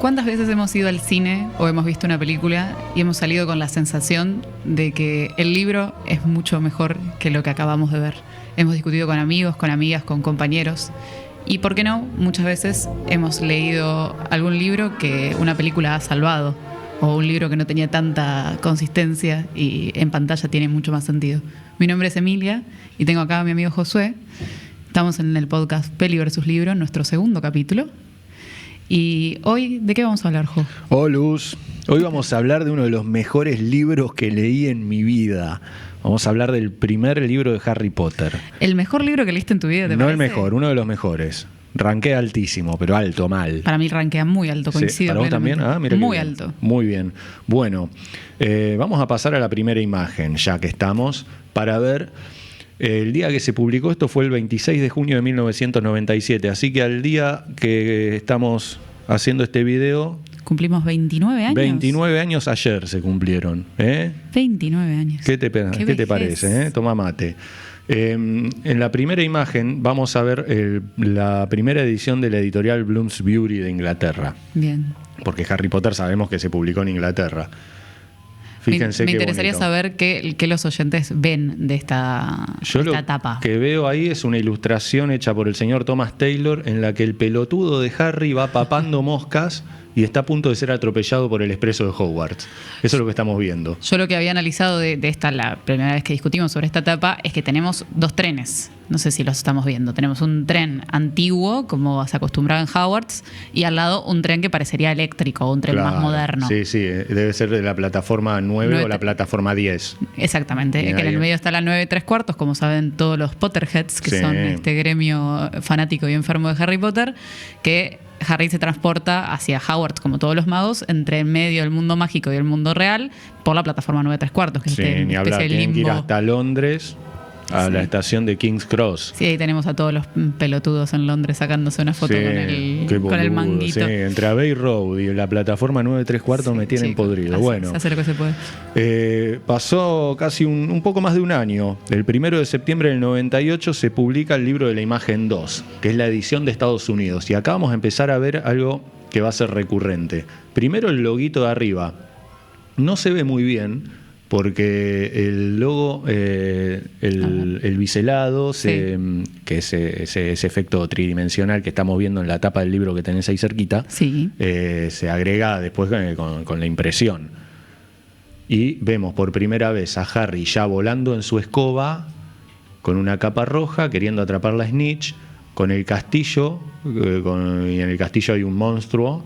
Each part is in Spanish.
¿Cuántas veces hemos ido al cine o hemos visto una película y hemos salido con la sensación de que el libro es mucho mejor que lo que acabamos de ver? Hemos discutido con amigos, con amigas, con compañeros. Y, ¿por qué no? Muchas veces hemos leído algún libro que una película ha salvado, o un libro que no tenía tanta consistencia y en pantalla tiene mucho más sentido. Mi nombre es Emilia y tengo acá a mi amigo Josué. Estamos en el podcast Peli vs. Libro, nuestro segundo capítulo. Y hoy, ¿de qué vamos a hablar, Jo? Hola, Luz. Hoy vamos a hablar de uno de los mejores libros que leí en mi vida. Vamos a hablar del primer libro de Harry Potter. ¿El mejor libro que leíste en tu vida, te parece? No el mejor, uno de los mejores. Ranquea altísimo, pero alto, mal. Para mí rankea muy alto, coincido. ¿Para vos también? Mira muy alto. Muy bien. Bueno, vamos a pasar a la primera imagen, ya que estamos, para ver. El día que se publicó esto fue el 26 de junio de 1997, así que al día que estamos haciendo este video... ¿Cumplimos 29 años? 29 años ayer se cumplieron. 29 años. ¿Qué te parece? Toma mate. En la primera imagen vamos a ver la primera edición de la editorial Bloomsbury de Inglaterra. Bien. Porque Harry Potter sabemos que se publicó en Inglaterra. Fíjense me qué interesaría bonito. saber qué los oyentes ven de esta tapa. Lo que veo ahí es una ilustración hecha por el señor Thomas Taylor en la que el pelotudo de Harry va papando moscas y está a punto de ser atropellado por el expreso de Hogwarts. Eso es lo que estamos viendo. Yo lo que había analizado de esta, la primera vez que discutimos sobre esta etapa, es que tenemos dos trenes. No sé si los estamos viendo. Tenemos un tren antiguo, como se acostumbraba en Hogwarts, y al lado un tren que parecería eléctrico, un tren más moderno. Sí, debe ser de la plataforma 9 o la plataforma 10. Exactamente, que en el medio está la 9 3/4, como saben todos los Potterheads, que son este gremio fanático y enfermo de Harry Potter, que Harry se transporta hacia Hogwarts, como todos los magos, entre el medio del mundo mágico y el mundo real, por la plataforma 9 3/4, que es ni hablar, tienen que ir hasta Londres, a la estación de King's Cross. Sí, ahí tenemos a todos los pelotudos en Londres sacándose una foto con el manguito. Sí, entre Abbey Road y la plataforma 9 3/4 me tienen podrido. Bueno, se hace lo que se puede. Pasó casi un poco más de un año. El 1 de septiembre del 98 se publica el libro de la imagen 2, que es la edición de Estados Unidos. Y acá vamos a empezar a ver algo que va a ser recurrente. Primero, el loguito de arriba. No se ve muy bien, porque el logo, el biselado, que es ese efecto tridimensional que estamos viendo en la tapa del libro que tenés ahí cerquita, se agrega después con la impresión. Y vemos por primera vez a Harry ya volando en su escoba, con una capa roja, queriendo atrapar la Snitch, con el castillo, y en el castillo hay un monstruo,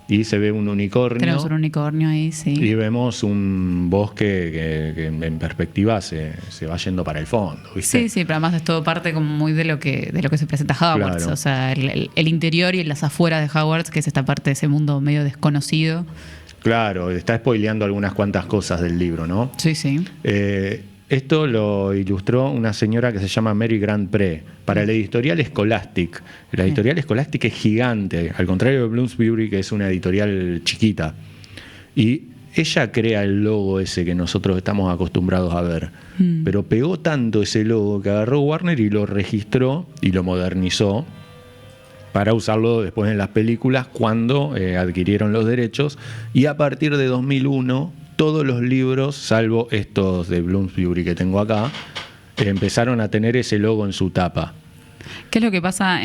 y se ve un unicornio. Tenemos un unicornio ahí, sí. Y vemos un bosque que en perspectiva se va yendo para el fondo, ¿viste? Sí, pero además es todo parte como muy de lo que se presenta Hogwarts. Claro. O sea, el interior y las afueras de Hogwarts, que es esta parte de ese mundo medio desconocido. Claro, está spoileando algunas cuantas cosas del libro, ¿no? Sí. Esto lo ilustró una señora que se llama Mary Grant Pre para la editorial Scholastic. La editorial Scholastic es gigante, al contrario de Bloomsbury, que es una editorial chiquita. Y ella crea el logo ese que nosotros estamos acostumbrados a ver. Pero pegó tanto ese logo que agarró Warner y lo registró y lo modernizó para usarlo después en las películas cuando adquirieron los derechos. Y a partir de 2001... todos los libros, salvo estos de Bloomsbury que tengo acá, empezaron a tener ese logo en su tapa. ¿Qué es lo que pasa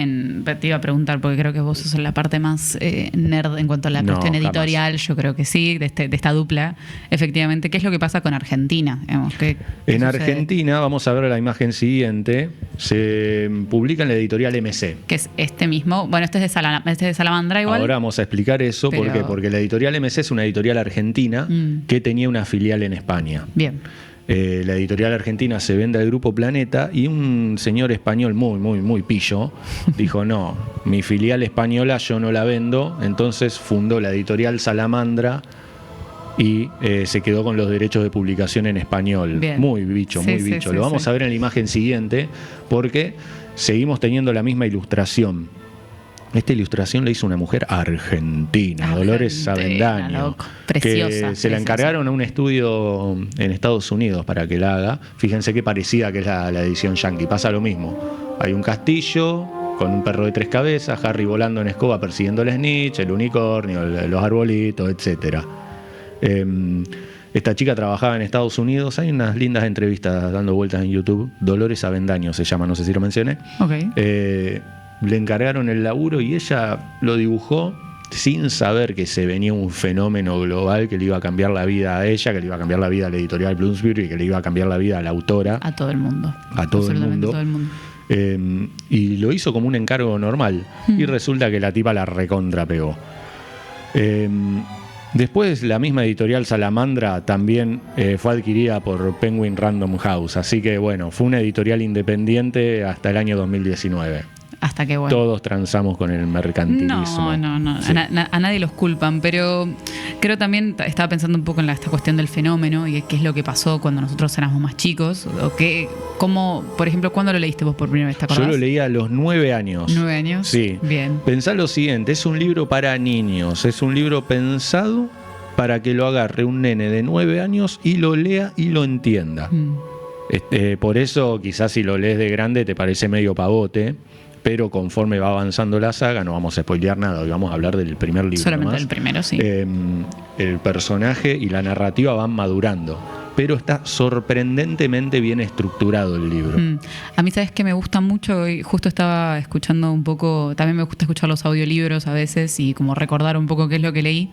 te iba a preguntar, porque creo que vos sos la parte más nerd en cuanto a la cuestión editorial, jamás. Yo creo que sí, de esta dupla, efectivamente. ¿Qué es lo que pasa con Argentina? ¿Qué en sucede? Argentina, vamos a ver la imagen siguiente, se publica en la editorial MC. Que es este mismo, bueno, este es de Salamandra igual. Ahora vamos a explicar eso, ¿por qué? Porque la editorial MC es una editorial argentina que tenía una filial en España. Bien. La editorial argentina se vende al Grupo Planeta y un señor español muy pillo dijo, no, mi filial española yo no la vendo, entonces fundó la editorial Salamandra y se quedó con los derechos de publicación en español. Bien. Muy bicho. Lo vamos a ver en la imagen siguiente porque seguimos teniendo la misma ilustración. Esta ilustración la hizo una mujer argentina, Dolores Avendaño, preciosa, que se la encargaron a un estudio en Estados Unidos para que la haga. Fíjense qué parecida que es la edición yankee, pasa lo mismo. Hay un castillo, con un perro de 3 cabezas, Harry volando en escoba persiguiendo el Snitch, el unicornio, los arbolitos, etc. Esta chica trabajaba en Estados Unidos. Hay unas lindas entrevistas dando vueltas en YouTube. Dolores Avendaño se llama, no sé si lo mencioné. Okay. Le encargaron el laburo y ella lo dibujó sin saber que se venía un fenómeno global que le iba a cambiar la vida a ella, que le iba a cambiar la vida a la editorial Bloomsbury y que le iba a cambiar la vida a la autora. A todo el mundo. A todo el mundo. Todo el mundo. Y lo hizo como un encargo normal. Y resulta que la tipa la recontrapegó. Después la misma editorial Salamandra también fue adquirida por Penguin Random House. Así que bueno, fue una editorial independiente hasta el año 2019. Hasta que bueno. Todos transamos con el mercantilismo. No. Sí. A nadie los culpan, pero creo también, estaba pensando un poco en esta cuestión del fenómeno y qué es lo que pasó cuando nosotros éramos más chicos. O cómo, por ejemplo, ¿cuándo lo leíste vos por primera vez? ¿Te acordás? Yo lo leí a los 9 años. ¿9 años? Sí. Bien. Pensá lo siguiente, es un libro para niños, es un libro pensado para que lo agarre un nene de 9 años y lo lea y lo entienda. Por eso quizás si lo lees de grande te parece medio pavote, pero conforme va avanzando la saga, no vamos a spoilear nada, hoy vamos a hablar del primer libro. Solamente nomás. el primero, sí. El personaje y la narrativa van madurando, pero está sorprendentemente bien estructurado el libro. A mí, ¿sabes qué me gusta mucho? Y justo estaba escuchando un poco, también me gusta escuchar los audiolibros a veces y como recordar un poco qué es lo que leí.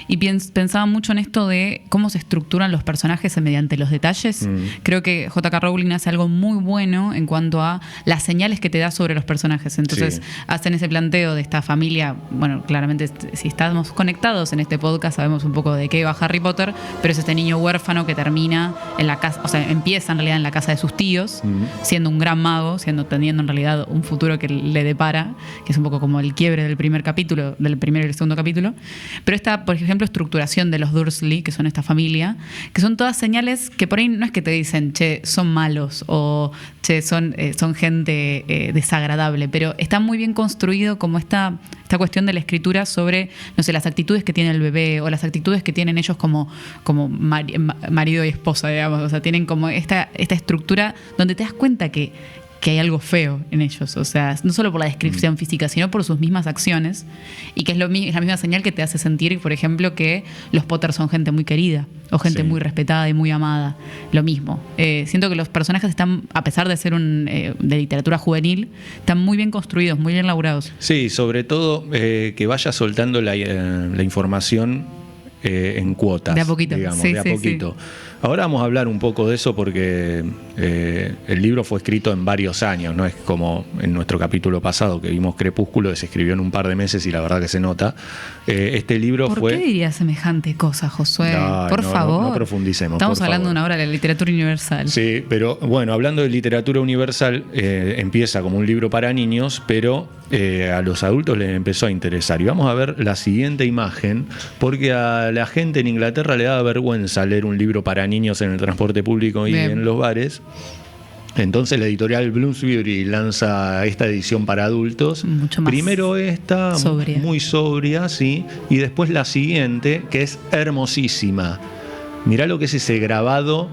Y pensaba mucho en esto de cómo se estructuran los personajes mediante los detalles. Creo que J.K. Rowling hace algo muy bueno en cuanto a las señales que te da sobre los personajes. Entonces, hacen ese planteo de esta familia. Bueno, claramente, si estamos conectados en este podcast, sabemos un poco de qué va Harry Potter, pero es este niño huérfano que termina en la casa, o sea, empieza en realidad en la casa de sus tíos, siendo un gran mago, teniendo en realidad un futuro que le depara, que es un poco como el quiebre del primer capítulo, del primero y el segundo capítulo. Pero esta, por ejemplo, estructuración de los Dursley, que son esta familia, que son todas señales que por ahí no es que te dicen, che, son malos o che, son gente desagradable, pero está muy bien construido como esta cuestión de la escritura sobre, no sé, las actitudes que tiene el bebé o las actitudes que tienen ellos como marido y esposa, digamos. O sea, tienen como esta estructura donde te das cuenta que hay algo feo en ellos. O sea, no solo por la descripción física, sino por sus mismas acciones. Y que es la misma señal que te hace sentir, por ejemplo, que los Potter son gente muy querida o gente muy respetada y muy amada. Lo mismo. Siento que los personajes están, a pesar de ser de literatura juvenil, están muy bien construidos, muy bien elaborados. Sí, sobre todo que vaya soltando la información en cuotas. De a poquito. Digamos, Sí, de a poquito. Ahora vamos a hablar un poco de eso porque el libro fue escrito en varios años, no es como en nuestro capítulo pasado que vimos Crepúsculo, que se escribió en un par de meses y la verdad que se nota. Este libro ¿Por qué dirías semejante cosa, Josué? Por favor. No profundicemos. Estamos hablando de una obra de la literatura universal. Sí, pero bueno, hablando de literatura universal, empieza como un libro para niños, pero a los adultos les empezó a interesar. Y vamos a ver la siguiente imagen, porque a la gente en Inglaterra le da vergüenza leer un libro para niños en el transporte público y en los bares. Entonces la editorial Bloomsbury lanza esta edición para adultos. Mucho más primero esta, sobria. muy sobria, sí, y después la siguiente, que es hermosísima. Mirá lo que es ese grabado.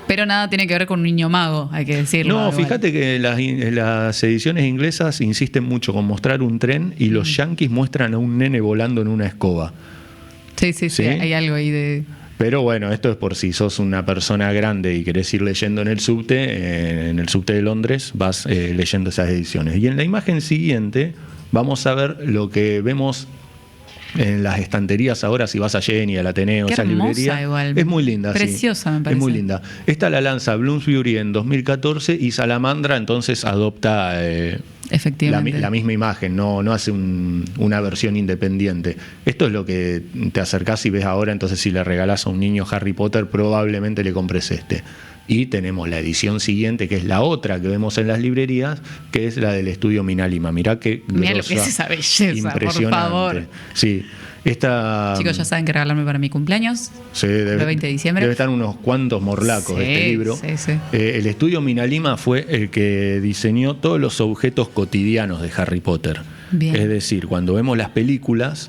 Pero nada tiene que ver con un niño mago, hay que decirlo. No, igual. fíjate que las ediciones inglesas insisten mucho con mostrar un tren y los yanquis muestran a un nene volando en una escoba. Sí, hay algo ahí de... Pero bueno, esto es por si sos una persona grande y querés ir leyendo en el subte de Londres, vas leyendo esas ediciones. Y en la imagen siguiente vamos a ver lo que vemos en las estanterías ahora, si vas a Jenny, al Ateneo, Qué esa librería. Igual. Es muy linda. Preciosa, me parece. Es muy linda. Esta la lanza Bloomsbury en 2014 y Salamandra entonces adopta efectivamente la misma imagen, no hace una versión independiente. Esto es lo que te acercás y ves ahora, entonces si le regalás a un niño Harry Potter, probablemente le compres este. Y tenemos la edición siguiente, que es la otra que vemos en las librerías, que es la del estudio Minalima. Mirá lo que es esa belleza, impresionante. por favor. Sí. Chicos, ya saben que regalarme para mi cumpleaños. Sí, el 20 de diciembre. Debe estar unos cuantos morlacos este libro. Sí. El estudio Minalima fue el que diseñó todos los objetos cotidianos de Harry Potter. Bien. Es decir, cuando vemos las películas,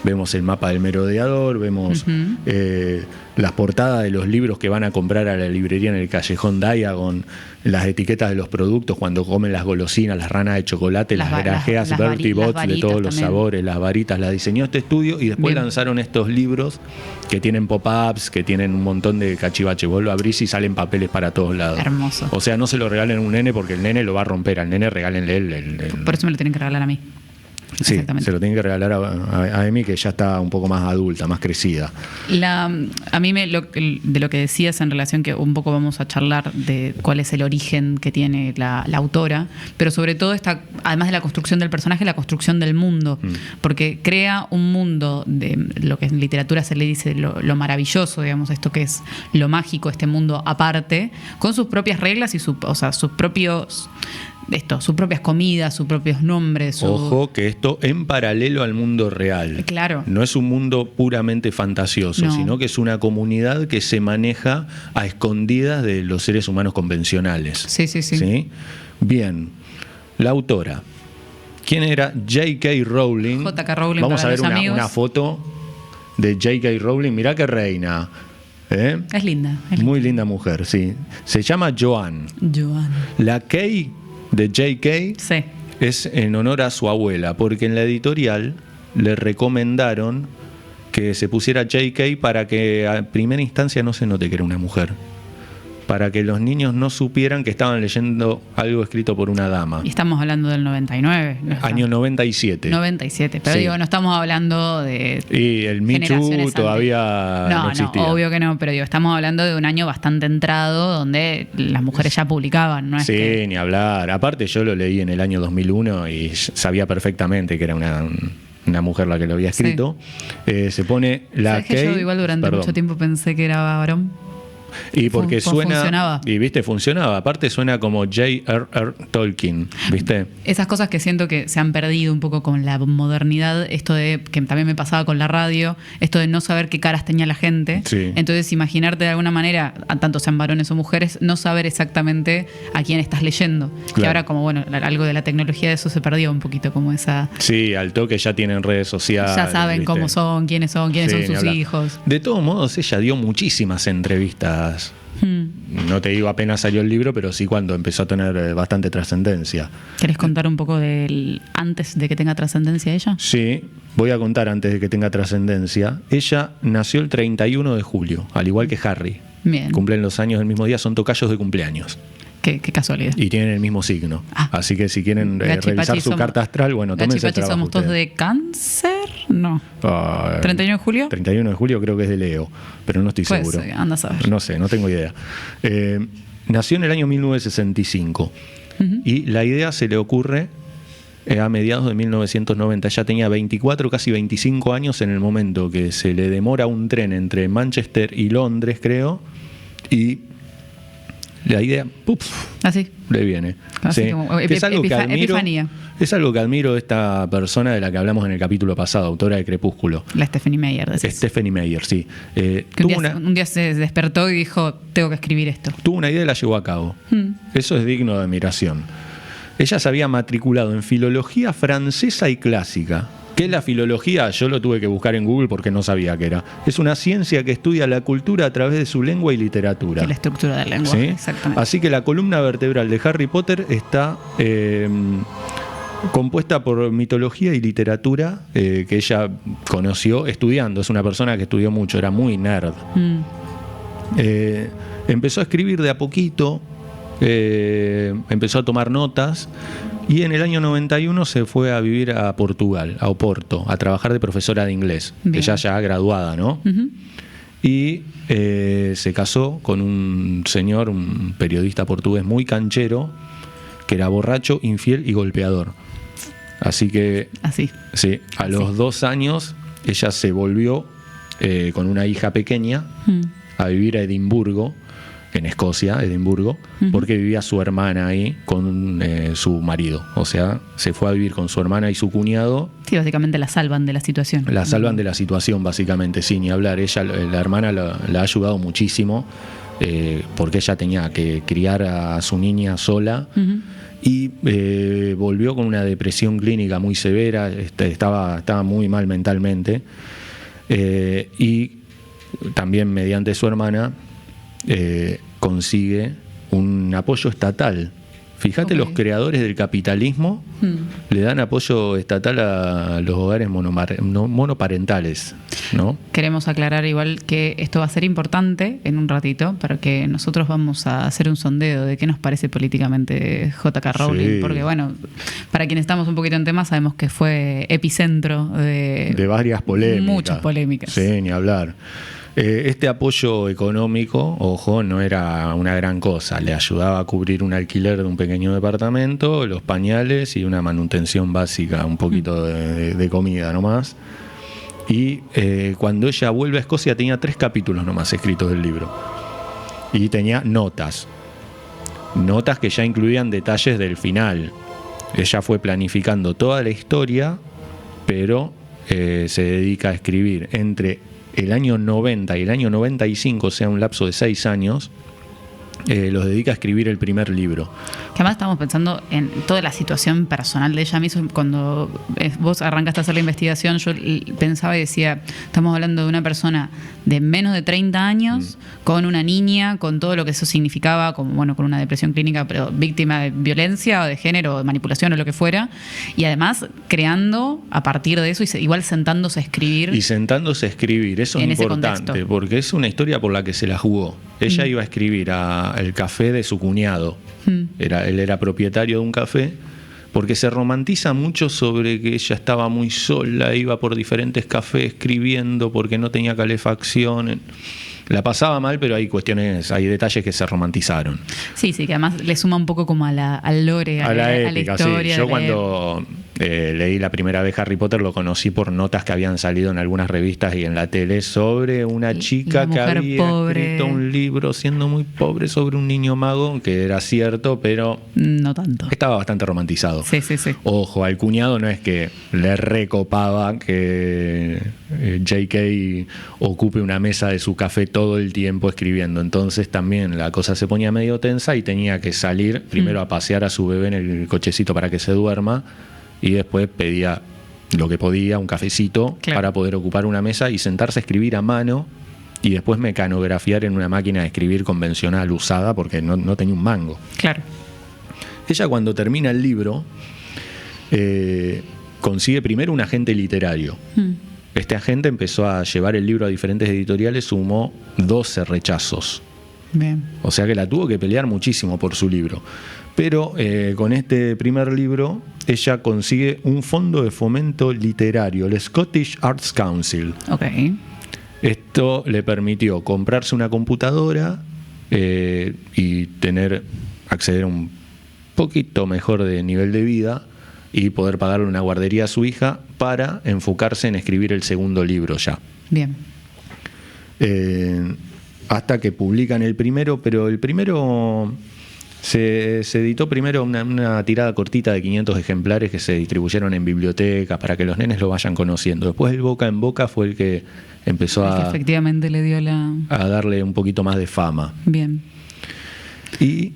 vemos el mapa del merodeador, vemos las portadas de los libros que van a comprar a la librería en el callejón Diagon, las etiquetas de los productos cuando comen las golosinas, las ranas de chocolate, las grajeas Bertie Bott's de todos los sabores, las varitas, las diseñó este estudio y después lanzaron estos libros que tienen pop-ups, que tienen un montón de cachivache. Vos lo abrís y salen papeles para todos lados. Hermoso. O sea, no se lo regalen a un nene porque el nene lo va a romper. Al nene regálenle el... Por eso me lo tienen que regalar a mí. Sí, se lo tienen que regalar a Emi, que ya está un poco más adulta, más crecida. A mí de lo que decías en relación, que un poco vamos a charlar de cuál es el origen que tiene la autora, pero sobre todo está, además de la construcción del personaje, la construcción del mundo, porque crea un mundo de lo que en literatura se le dice lo maravilloso, digamos, esto que es lo mágico, este mundo aparte, con sus propias reglas y sus propios... sus propias comidas, sus propios nombres. Ojo, que esto en paralelo al mundo real. Claro. No es un mundo puramente fantasioso, sino que es una comunidad que se maneja a escondidas de los seres humanos convencionales. Sí. Bien, la autora. ¿Quién era? J.K. Rowling. J.K. Rowling. Vamos a ver una foto de J.K. Rowling. Mirá qué reina. Es linda. Muy linda mujer, sí. Se llama Joanne. La K de J.K. es en honor a su abuela, porque en la editorial le recomendaron que se pusiera J.K. para que a primera instancia no se note que era una mujer, para que los niños no supieran que estaban leyendo algo escrito por una dama. Y estamos hablando del 99. Año 97. 97, pero digo, no estamos hablando de... Y el Me Too todavía no existía. No, obvio que no, pero digo, estamos hablando de un año bastante entrado donde las mujeres ya publicaban, ¿no? Ni hablar. Aparte yo lo leí en el año 2001 y sabía perfectamente que era una mujer la que lo había escrito. Se pone la K... Yo igual durante mucho tiempo pensé que era varón. Y porque funcionaba. Y viste, funcionaba. Aparte suena como J.R.R. Tolkien, ¿viste? Esas cosas que siento que se han perdido un poco con la modernidad, esto de, que también me pasaba con la radio, esto de no saber qué caras tenía la gente. Entonces imaginarte de alguna manera, tanto sean varones o mujeres, no saber exactamente a quién estás leyendo. Claro. Que ahora, como bueno, algo de la tecnología de eso se perdió un poquito, como esa... Sí, al toque ya tienen redes sociales. Ya saben, ¿viste?, cómo son, quiénes son sus hijos. De todos modos, ella dio muchísimas entrevistas. No te digo apenas salió el libro, pero sí cuando empezó a tener bastante trascendencia. ¿Querés contar un poco del antes de que tenga trascendencia ella? Sí, voy a contar antes de que tenga trascendencia. Ella nació el 31 de julio, al igual que Harry. Bien. Cumplen los años del mismo día, son tocayos de cumpleaños. Qué casualidad. Y tienen el mismo signo. Así que si quieren revisar su carta astral, bueno, tómense el trabajo. ¿Somos todos de Cáncer? No. ¿31 de julio? 31 de julio creo que es de Leo, pero no estoy seguro. Anda a saber. No sé, no tengo idea. Nació en el año 1965 y la idea se le ocurre a mediados de 1990. Ya tenía 24, casi 25 años en el momento que se le demora un tren entre Manchester y Londres, creo, y la idea, así le viene. Así como, es algo que admiro. Epifanía. Es algo que admiro de esta persona de la que hablamos en el capítulo pasado, autora de Crepúsculo. La Stephenie Meyer. Stephenie Meyer, sí. Un día se despertó y dijo, tengo que escribir esto. Tuvo una idea y la llevó a cabo. Eso es digno de admiración. Ella se había matriculado en filología francesa y clásica. ¿Qué es la filología? Yo lo tuve que buscar en Google porque no sabía qué era. Es una ciencia que estudia la cultura a través de su lengua y literatura. Y la estructura de la lengua, ¿sí? Exactamente. Así que la columna vertebral de Harry Potter está compuesta por mitología y literatura que ella conoció estudiando. Es una persona que estudió mucho, era muy nerd. Empezó a escribir de a poquito, empezó a tomar notas. Y en el año 91 se fue a vivir a Portugal, a Oporto, a trabajar de profesora de inglés. Bien. Ella ya graduada, ¿no? Y se casó con un señor, un periodista portugués muy canchero, que era borracho, infiel y golpeador. Así que, sí, a los 2 años ella se volvió con una hija pequeña a vivir a Edimburgo, en Escocia, Edimburgo, porque vivía su hermana ahí con su marido. O sea, se fue a vivir con su hermana y su cuñado. Sí, básicamente la salvan de la situación. La salvan de la situación, básicamente, sin ni hablar. Ella, la hermana la ha ayudado muchísimo, porque ella tenía que criar a su niña sola. Y volvió con una depresión clínica muy severa, estaba muy mal mentalmente. Y también mediante su hermana consigue un apoyo estatal. Fíjate, los creadores del capitalismo le dan apoyo estatal a los hogares monoparentales, ¿no? Queremos aclarar igual que esto va a ser importante en un ratito, porque nosotros vamos a hacer un sondeo de qué nos parece políticamente J.K. Rowling, Sí. porque bueno, para quienes estamos un poquito en tema sabemos que fue epicentro de varias polémicas. Muchas polémicas. Sí, ni hablar. Este apoyo económico, ojo, no era una gran cosa. Le ayudaba a cubrir un alquiler de un pequeño departamento, los pañales y una manutención básica, un poquito de comida nomás. Y cuando ella vuelve a Escocia tenía 3 capítulos nomás escritos del libro. Y tenía notas que ya incluían detalles del final. Ella fue planificando toda la historia, pero se dedica a escribir entre el año 90 y el año 95, o sea, un lapso de 6 años, los dedica a escribir el primer libro. Que además estamos pensando en toda la situación personal de ella misma. Cuando vos arrancaste a hacer la investigación, yo pensaba y decía, estamos hablando de una persona de menos de 30 años, con una niña, con todo lo que eso significaba, como, bueno, con una depresión clínica, pero víctima de violencia o de género, o de manipulación o lo que fuera, y además creando a partir de eso, y igual sentándose a escribir. Y sentándose a escribir, eso es importante, porque es una historia por la que se la jugó. Ella iba a escribir el café de su cuñado. Él era propietario de un café, porque se romantiza mucho sobre que ella estaba muy sola, iba por diferentes cafés escribiendo porque no tenía calefacción. La pasaba mal, pero hay detalles que se romantizaron. Sí, que además le suma un poco como al lore, a la épica, historia. Sí. Yo cuando leí la primera vez Harry Potter lo conocí por notas que habían salido en algunas revistas y en la tele sobre una chica que había escrito un libro siendo muy pobre sobre un niño mago, que era cierto, pero no tanto. Estaba bastante romantizado. Sí. Ojo, al cuñado no es que le recopaba que J.K. ocupe una mesa de su café todo el tiempo escribiendo. Entonces también la cosa se ponía medio tensa y tenía que salir primero a pasear a su bebé en el cochecito para que se duerma, y después pedía lo que podía, un cafecito, para poder ocupar una mesa y sentarse a escribir a mano, y después mecanografiar en una máquina de escribir convencional usada, porque no tenía un mango. Claro. Ella, cuando termina el libro, consigue primero un agente literario. Este agente empezó a llevar el libro a diferentes editoriales, sumó 12 rechazos. Bien. O sea que la tuvo que pelear muchísimo por su libro. Pero con este primer libro, ella consigue un fondo de fomento literario, el Scottish Arts Council. Okay. Esto le permitió comprarse una computadora y acceder a un poquito mejor de nivel de vida y poder pagarle una guardería a su hija para enfocarse en escribir el segundo libro ya. Bien. Hasta que publican el primero, pero el primero se editó primero una tirada cortita de 500 ejemplares que se distribuyeron en bibliotecas para que los nenes lo vayan conociendo. Después el boca en boca fue el que empezó que efectivamente le dio a darle un poquito más de fama. Bien. Y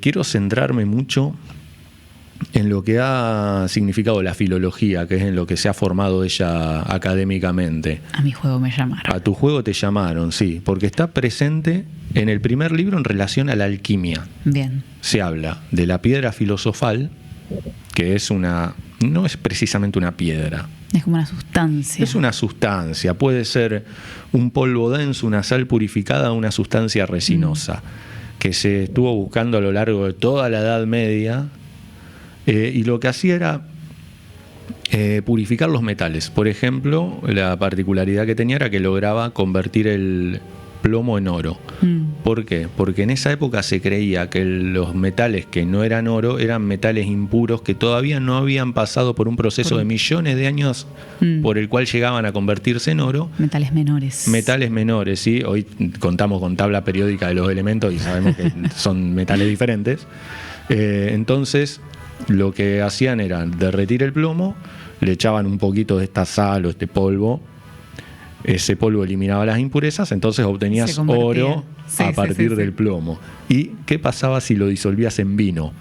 quiero centrarme mucho en lo que ha significado la filología, que es en lo que se ha formado ella académicamente. A mi juego me llamaron. A tu juego te llamaron, sí, porque está presente en el primer libro en relación a la alquimia. Bien. Se habla de la piedra filosofal, que no es precisamente una piedra. Es como una sustancia. Es una sustancia, puede ser un polvo denso, una sal purificada, una sustancia resinosa, que se estuvo buscando a lo largo de toda la Edad Media. Y lo que hacía era purificar los metales. Por ejemplo, la particularidad que tenía era que lograba convertir el plomo en oro. ¿Por qué? Porque en esa época se creía que los metales que no eran oro eran metales impuros que todavía no habían pasado por un proceso de millones de años por el cual llegaban a convertirse en oro. Metales menores. Metales menores, ¿sí? Hoy contamos con tabla periódica de los elementos y sabemos que son metales diferentes. Entonces, lo que hacían era derretir el plomo, le echaban un poquito de esta sal o este polvo. Ese polvo eliminaba las impurezas, entonces obtenías oro a partir del plomo. ¿Y qué pasaba si lo disolvías en vino?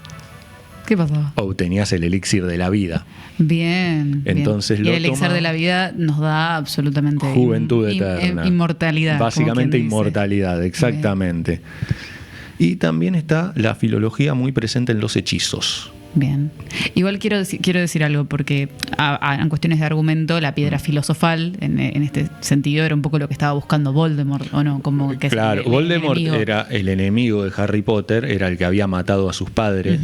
¿Qué pasaba? Obtenías el elixir de la vida. Bien. Entonces y el elixir de la vida nos da absolutamente juventud eterna. Inmortalidad. Básicamente inmortalidad, exactamente. Bien. Y también está la filología muy presente en los hechizos. Bien. Igual quiero decir algo, porque en cuestiones de argumento, la piedra filosofal, en este sentido, era un poco lo que estaba buscando Voldemort, ¿o no? Como que claro, Voldemort era el enemigo de Harry Potter, era el que había matado a sus padres.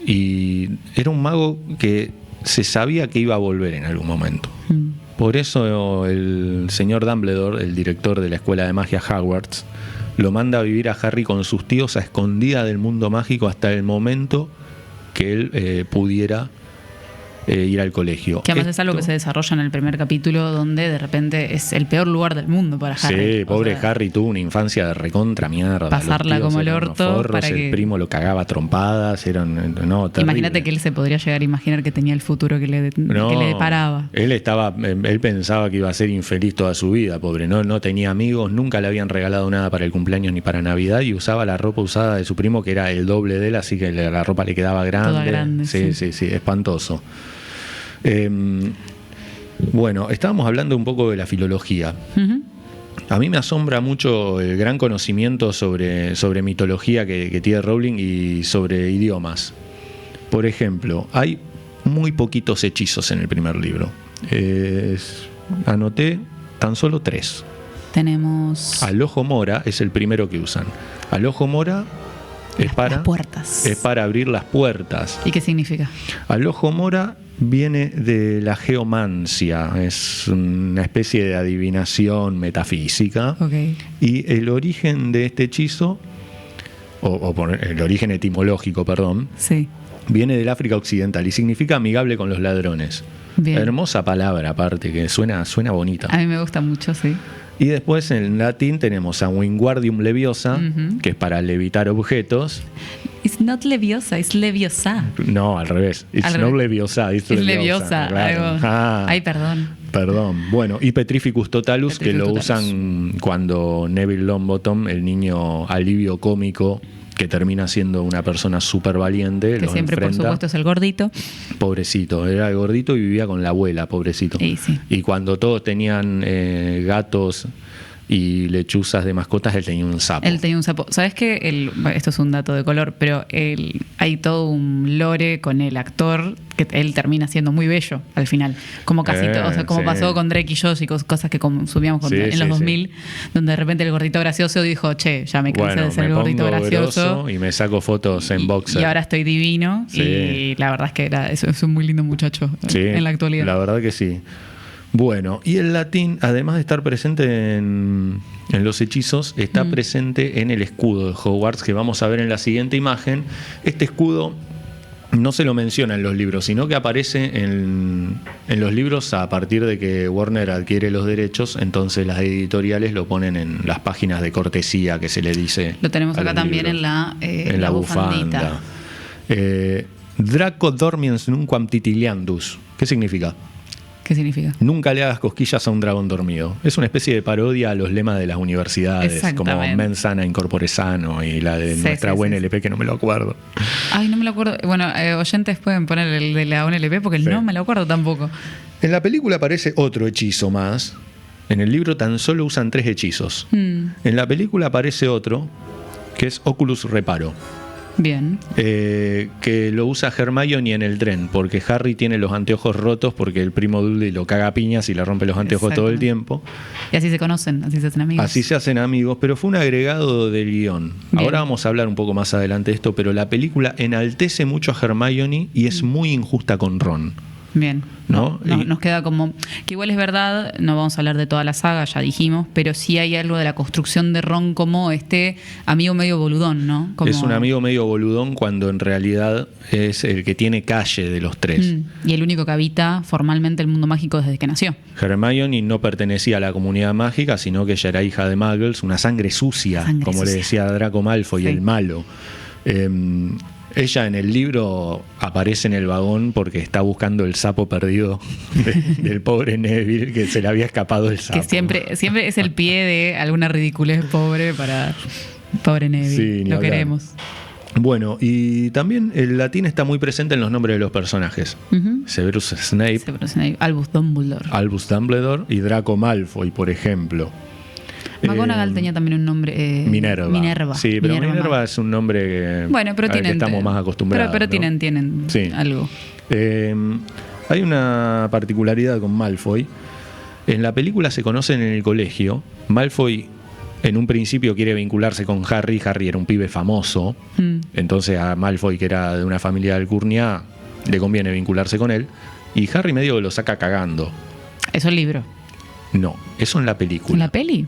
Y era un mago que se sabía que iba a volver en algún momento. Por eso el señor Dumbledore, el director de la escuela de magia Hogwarts, lo manda a vivir a Harry con sus tíos a escondida del mundo mágico hasta el momento que él pudiera ir al colegio. Que además es algo que se desarrolla en el primer capítulo, donde de repente es el peor lugar del mundo para Harry. Sí, pobre Harry tuvo una infancia de recontra mierda. Pasarla como el orto. Forros, para que el primo lo cagaba a trompadas. Imagínate que él se podría llegar a imaginar que tenía el futuro que le deparaba. Él pensaba que iba a ser infeliz toda su vida, pobre. No tenía amigos, nunca le habían regalado nada para el cumpleaños ni para Navidad y usaba la ropa usada de su primo, que era el doble de él, así que la ropa le quedaba grande. Toda grande, sí, espantoso. Bueno, estábamos hablando un poco de la filología. A mí me asombra mucho el gran conocimiento sobre mitología que tiene Rowling y sobre idiomas. Por ejemplo, hay muy poquitos hechizos en el primer libro. Anoté tan solo 3. Tenemos... Alojo Mora es el primero que usan. Alojo Mora es para abrir las puertas. ¿Y qué significa? Alojo Mora viene de la geomancia, es una especie de adivinación metafísica. Y el origen de este hechizo, el origen etimológico, perdón, viene del África Occidental y significa amigable con los ladrones. Bien. Hermosa palabra, aparte, que suena bonita. A mí me gusta mucho, sí. Y después en latín tenemos a Wingardium Leviosa, que es para levitar objetos. It's not Leviosa, it's Leviosa. No, al revés. It's not Leviosa, it's Leviosa. Claro. Ay, perdón. Bueno, y Petrificus Totalus, que lo usan cuando Neville Longbottom, el niño alivio cómico, que termina siendo una persona súper valiente. Que siempre, por supuesto, es el gordito. Pobrecito, era el gordito y vivía con la abuela, pobrecito. Sí. Y cuando todos tenían gatos y lechuzas de mascotas, él tenía un sapo. ¿Sabes qué? Esto es un dato de color, pero hay todo un lore con el actor que él termina siendo muy bello al final. Como casi todo, o sea, como pasó con Drake y Josh y cosas que consumíamos en los 2000, donde de repente el gordito gracioso dijo, che, ya me cansé de ser el gordito gracioso. Y me saco fotos en boxer. Y ahora estoy divino. Y la verdad es que es un muy lindo muchacho en la actualidad. La verdad que sí. Bueno, y el latín, además de estar presente en los hechizos, está presente en el escudo de Hogwarts, que vamos a ver en la siguiente imagen. Este escudo no se lo menciona en los libros, sino que aparece en los libros a partir de que Warner adquiere los derechos, entonces las editoriales lo ponen en las páginas de cortesía que se le dice. Lo tenemos acá también en la bufanda. Draco dormiens nunquam titiliandus. ¿Qué significa? ¿Qué significa? Nunca le hagas cosquillas a un dragón dormido. Es una especie de parodia a los lemas de las universidades, como mens sana in corpore sano y la de nuestra UNLP, que no me lo acuerdo. Ay, no me lo acuerdo. Bueno, oyentes pueden poner el de la UNLP porque no me lo acuerdo tampoco. En la película aparece otro hechizo más. En el libro tan solo usan 3 hechizos. En la película aparece otro, que es Oculus Reparo. Bien. Que lo usa Hermione en el tren, porque Harry tiene los anteojos rotos porque el primo Dudley lo caga a piñas y le rompe los anteojos todo el tiempo. Y así se conocen, así se hacen amigos. Así se hacen amigos, pero fue un agregado del guión. Bien. Ahora vamos a hablar un poco más adelante de esto, pero la película enaltece mucho a Hermione y es muy injusta con Ron. Bien. ¿no? Nos queda como... Que igual es verdad, no vamos a hablar de toda la saga, ya dijimos, pero sí hay algo de la construcción de Ron como este amigo medio boludón, ¿no? Como... Es un amigo medio boludón cuando en realidad es el que tiene calle de los tres. Y el único que habita formalmente el mundo mágico desde que nació. Hermione no pertenecía a la comunidad mágica, sino que ella era hija de Muggles, una sangre sucia, como le decía Draco Malfoy, el malo. Ella en el libro aparece en el vagón porque está buscando el sapo perdido del pobre Neville, que se le había escapado el sapo. Que siempre es el pie de alguna ridiculez pobre para pobre Neville. Sí, lo queremos. Bueno, y también el latín está muy presente en los nombres de los personajes. Severus Snape, Albus Dumbledore y Draco Malfoy, por ejemplo. McGonagall tenía también un nombre. Minerva. Sí, pero Minerva es un nombre bueno, pero al que estamos más acostumbrados. Pero ¿no? tienen sí. algo. Hay una particularidad con Malfoy. En la película se conocen en el colegio. Malfoy en un principio quiere vincularse con Harry. Harry era un pibe famoso. Entonces a Malfoy, que era de una familia de alcurnia, le conviene vincularse con él. Y Harry medio lo saca cagando. ¿Eso es el libro? No, eso en la película. ¿En la peli?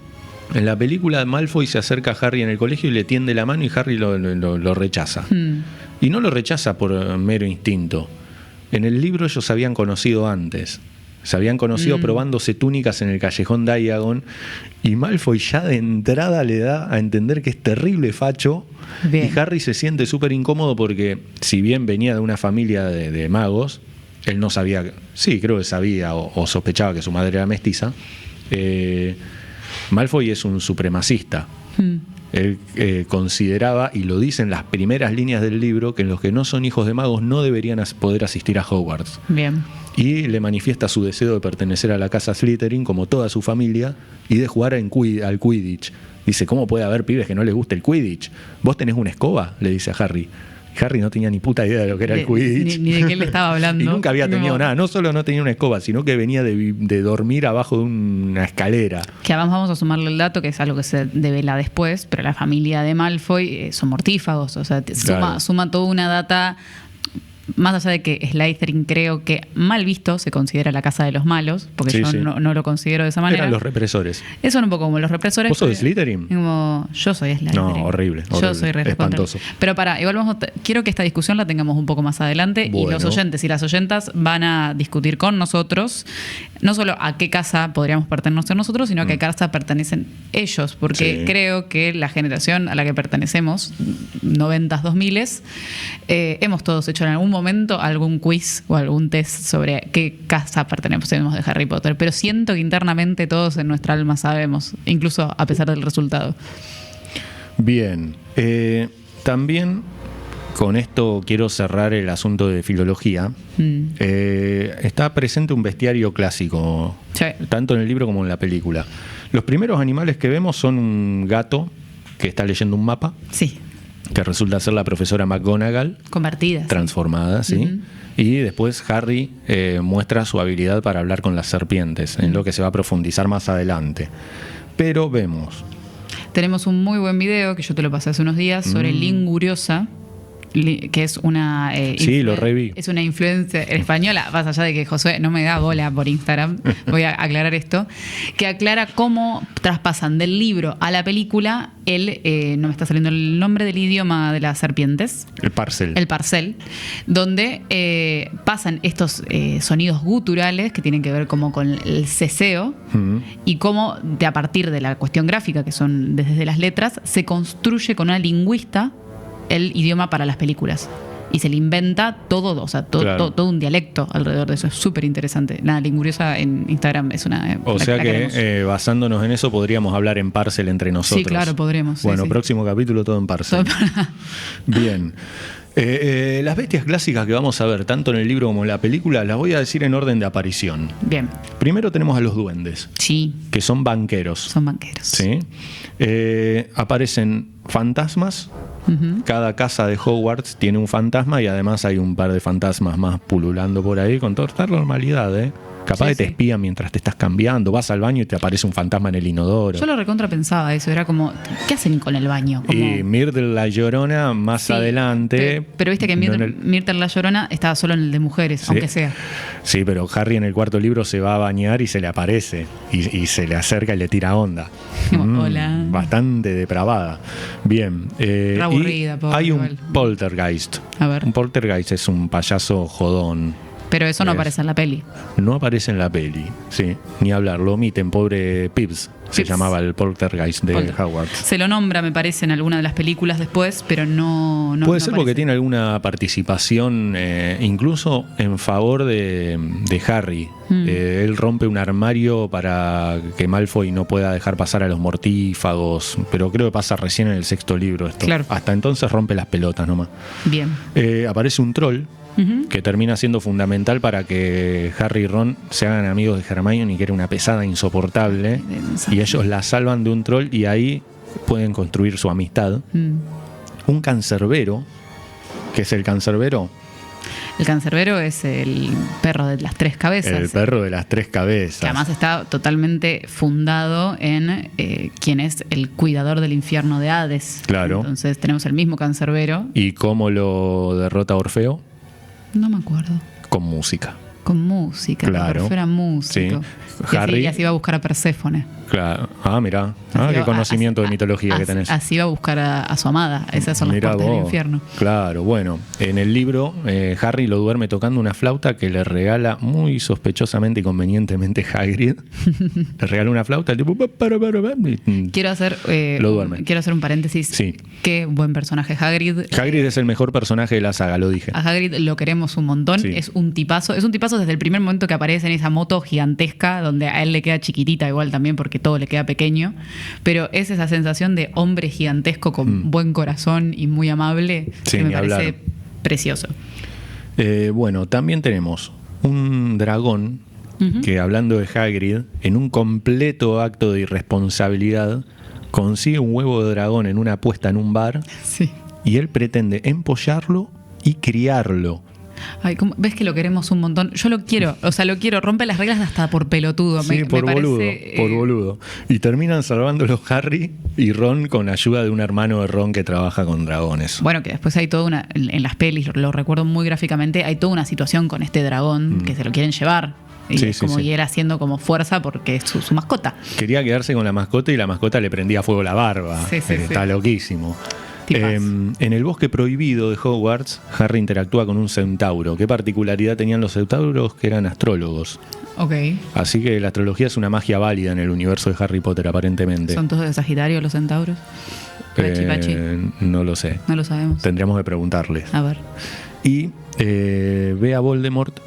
En la película Malfoy se acerca a Harry en el colegio y le tiende la mano y Harry lo rechaza. Y no lo rechaza por mero instinto. En el libro ellos se habían conocido antes. Se habían conocido probándose túnicas en el callejón Diagon y Malfoy ya de entrada le da a entender que es terrible facho. Bien. Y Harry se siente súper incómodo porque si bien venía de una familia de magos, él no sabía, sí, creo que sabía o sospechaba que su madre era mestiza. Malfoy es un supremacista. Él consideraba, y lo dice en las primeras líneas del libro, que los que no son hijos de magos no deberían poder asistir a Hogwarts. Bien. Y le manifiesta su deseo de pertenecer a la casa Slytherin, como toda su familia, y de jugar al Quidditch. Dice, ¿cómo puede haber pibes que no les guste el Quidditch? ¿Vos tenés una escoba?, le dice a Harry. Harry no tenía ni puta idea de lo que era el Quidditch. Ni de qué le estaba hablando. Y nunca había tenido nada. No solo no tenía una escoba, sino que venía de dormir abajo de una escalera. Que además vamos a sumarle el dato, que es algo que se devela después, pero la familia de Malfoy son mortífagos. O sea, suma toda una data. Más allá de que Slytherin, creo que mal visto se considera la casa de los malos, porque no lo considero de esa manera. Eran los represores. Son un poco como los represores. ¿Vos sos de Slytherin? Yo soy Slytherin. No, horrible. Yo soy espantoso. Pero igual quiero que esta discusión la tengamos un poco más adelante. Bueno. Y los oyentes y las oyentas van a discutir con nosotros, no solo a qué casa podríamos pertenecer nosotros, sino a qué casa pertenecen ellos, porque creo que la generación a la que pertenecemos, 90s, 2000s, hemos todos hecho en algún momento algún quiz o algún test sobre qué casa pertenecemos de Harry Potter, pero siento que internamente todos en nuestra alma sabemos, incluso a pesar del resultado. Bien, también con esto quiero cerrar el asunto de filología. Está presente un bestiario clásico, tanto en el libro como en la película. Los primeros animales que vemos son un gato que está leyendo un mapa. Sí. Que resulta ser la profesora McGonagall. Convertida. Transformada, sí. Y después Harry muestra su habilidad para hablar con las serpientes, en lo que se va a profundizar más adelante. Pero tenemos un muy buen video que yo te lo pasé hace unos días sobre Linguriosa, que es una lo reví. Es una influencer española, más allá de que Josué no me da bola por Instagram, voy a aclarar esto, que aclara cómo traspasan del libro a la película no me está saliendo el nombre del idioma de las serpientes. El parcel, donde pasan estos sonidos guturales que tienen que ver como con el ceseo y cómo a partir de la cuestión gráfica, que son desde las letras, se construye con una lingüista el idioma para las películas. Y se le inventa todo, o sea, todo un dialecto alrededor de eso. Es súper interesante. Nada, Linguriosa en Instagram es una... O sea que basándonos en eso podríamos hablar en parcel entre nosotros. Sí, claro, podremos. Bueno, próximo capítulo todo en parcel. Bien. Las bestias clásicas que vamos a ver, tanto en el libro como en la película, las voy a decir en orden de aparición. Bien. Primero tenemos a los duendes. Sí. Que son banqueros. Sí. Aparecen fantasmas. Cada casa de Hogwarts tiene un fantasma y además hay un par de fantasmas más pululando por ahí con toda normalidad, Capaz Sí, que te sí. espían mientras te estás cambiando, vas al baño y te aparece un fantasma en el inodoro. Yo lo recontra pensaba eso, era como, ¿qué hacen con el baño? Como, Y Myrtle la Llorona más sí, adelante. pero viste que no Myrtle, en el- Myrtle la Llorona estaba solo en el de mujeres, Sí. aunque sea. Sí, pero Harry en el cuarto libro se va a bañar y se le aparece. Y se le acerca y le tira onda. Como, hola. Bastante depravada. Bien. Re aburrida, y pobre, hay un igual. poltergeist. A ver. Un poltergeist es un payaso jodón. Pero eso no Es- aparece en la peli. No aparece en la peli, sí, ni hablar, lo omiten, pobre Pibbs, se Pibbs. llamaba el poltergeist de Polter- Howard. Se lo nombra, me parece, en alguna de las películas después, pero no. Puede no ser porque aparece. tiene alguna participación incluso en favor de Harry. Él rompe un armario para que Malfoy no pueda dejar pasar a los mortífagos, pero creo que pasa recién en el sexto libro esto. Claro. Hasta entonces rompe las pelotas nomás. Bien. Aparece un troll Ujú. que termina siendo fundamental para que Harry y Ron se hagan amigos de Hermione, que era una pesada insoportable, y ellos la salvan de un troll y ahí pueden construir su amistad. Mm. Un cancerbero, que es el cancerbero, El cancerbero es el perro de las tres cabezas. el perro de las tres cabezas. Que además está totalmente fundado en quién es el cuidador del infierno de Hades. Claro. Entonces tenemos el mismo cancerbero. ¿Y cómo lo derrota Orfeo? No me acuerdo. Con música. Con música. Claro. Porque era músico. Sí. Y Harry- así iba a buscar a Perséfone. Claro. Ah, mirá. Así Qué va- conocimiento de así- mitología que tenés. Así va a buscar a su amada. Esas son las Mirá puertas del vos. infierno. Claro, bueno, en el libro Harry lo duerme tocando una flauta que le regala muy sospechosamente y convenientemente Hagrid. Le regala una flauta, el tipo... y- Quiero hacer, Lo duerme. quiero hacer un paréntesis. Sí. Qué buen personaje Hagrid. Hagrid es el mejor personaje de la saga, lo dije. A Hagrid lo queremos un montón, Sí. es un tipazo desde el primer momento que aparece en esa moto gigantesca, donde a él le queda chiquitita igual también porque todo le queda pequeño, pero es esa sensación de hombre gigantesco con buen corazón y muy amable, Sí, que me ni parece hablar. precioso. Bueno, también tenemos un dragón que, hablando de Hagrid, en un completo acto de irresponsabilidad, consigue un huevo de dragón en una apuesta en un bar Sí. y él pretende empollarlo y criarlo. Ay, ¿ves que lo queremos un montón? Yo lo quiero, lo quiero, rompe las reglas hasta por pelotudo. Sí, me por parece, boludo, por boludo. Y terminan salvándolo Harry y Ron con ayuda de un hermano de Ron que trabaja con dragones. Bueno, que después hay toda una, en las pelis, lo recuerdo muy gráficamente, hay toda una situación con este dragón que se lo quieren llevar. Y Sí, es sí, como sí. y él haciendo como fuerza porque es su mascota. Quería quedarse con la mascota y la mascota le prendía fuego la barba. Sí, sí, Está sí. loquísimo. Tipazo. En el bosque prohibido de Hogwarts, Harry interactúa con un centauro. ¿Qué particularidad tenían los centauros? Que eran astrólogos. Ok. Así que la astrología es una magia válida en el universo de Harry Potter, aparentemente. ¿Son todos de Sagitario los centauros? Pachi, pachi. No lo sé. No lo sabemos. Tendríamos que preguntarles. A ver. Y ve a Voldemort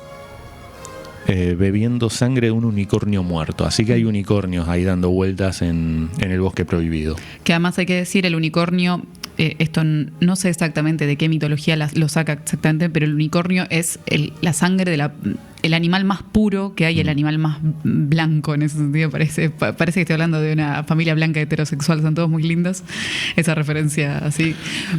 bebiendo sangre de un unicornio muerto. Así que hay unicornios ahí dando vueltas en el bosque prohibido. Que además hay que decir, el unicornio, esto no sé exactamente de qué mitología lo saca exactamente, pero el unicornio es la sangre de el animal más puro que hay, el animal más blanco en ese sentido. Parece que estoy hablando de una familia blanca heterosexual, son todos muy lindos, esa referencia así.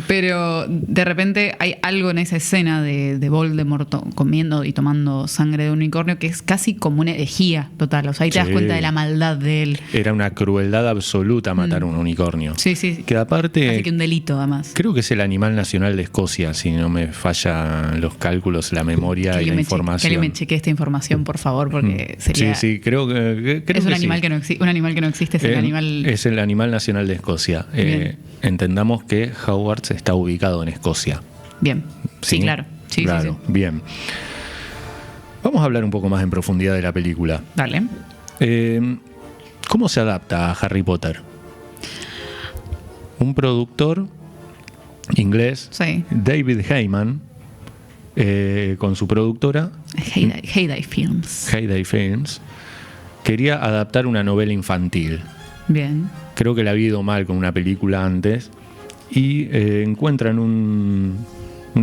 Pero de repente hay algo en esa escena de Voldemort comiendo y tomando sangre de unicornio que es casi como una herejía total. O sea, ahí te das Sí. cuenta de la maldad de él. Era una crueldad absoluta matar un unicornio. Sí, sí. Que aparte, Casi que un delito, además. creo que es el animal nacional de Escocia, si no me fallan los cálculos, la memoria y la Que información. alguien me chequee esta información, por favor, porque sería... Sí, creo que es un que animal sí. que no existe. Un animal que no existe es el animal... Es el animal nacional de Escocia. Bien. Entendamos que Hogwarts está ubicado en Escocia. Bien. Sí, claro. Sí, claro. sí, sí. Bien. Vamos a hablar un poco más en profundidad de la película. Dale. ¿Cómo se adapta a Harry Potter? Un productor inglés, Sí. David Heyman, con su productora Heyday Films. Heyday Films, quería adaptar una novela infantil. Bien. Creo que le había ido mal con una película antes y encuentran un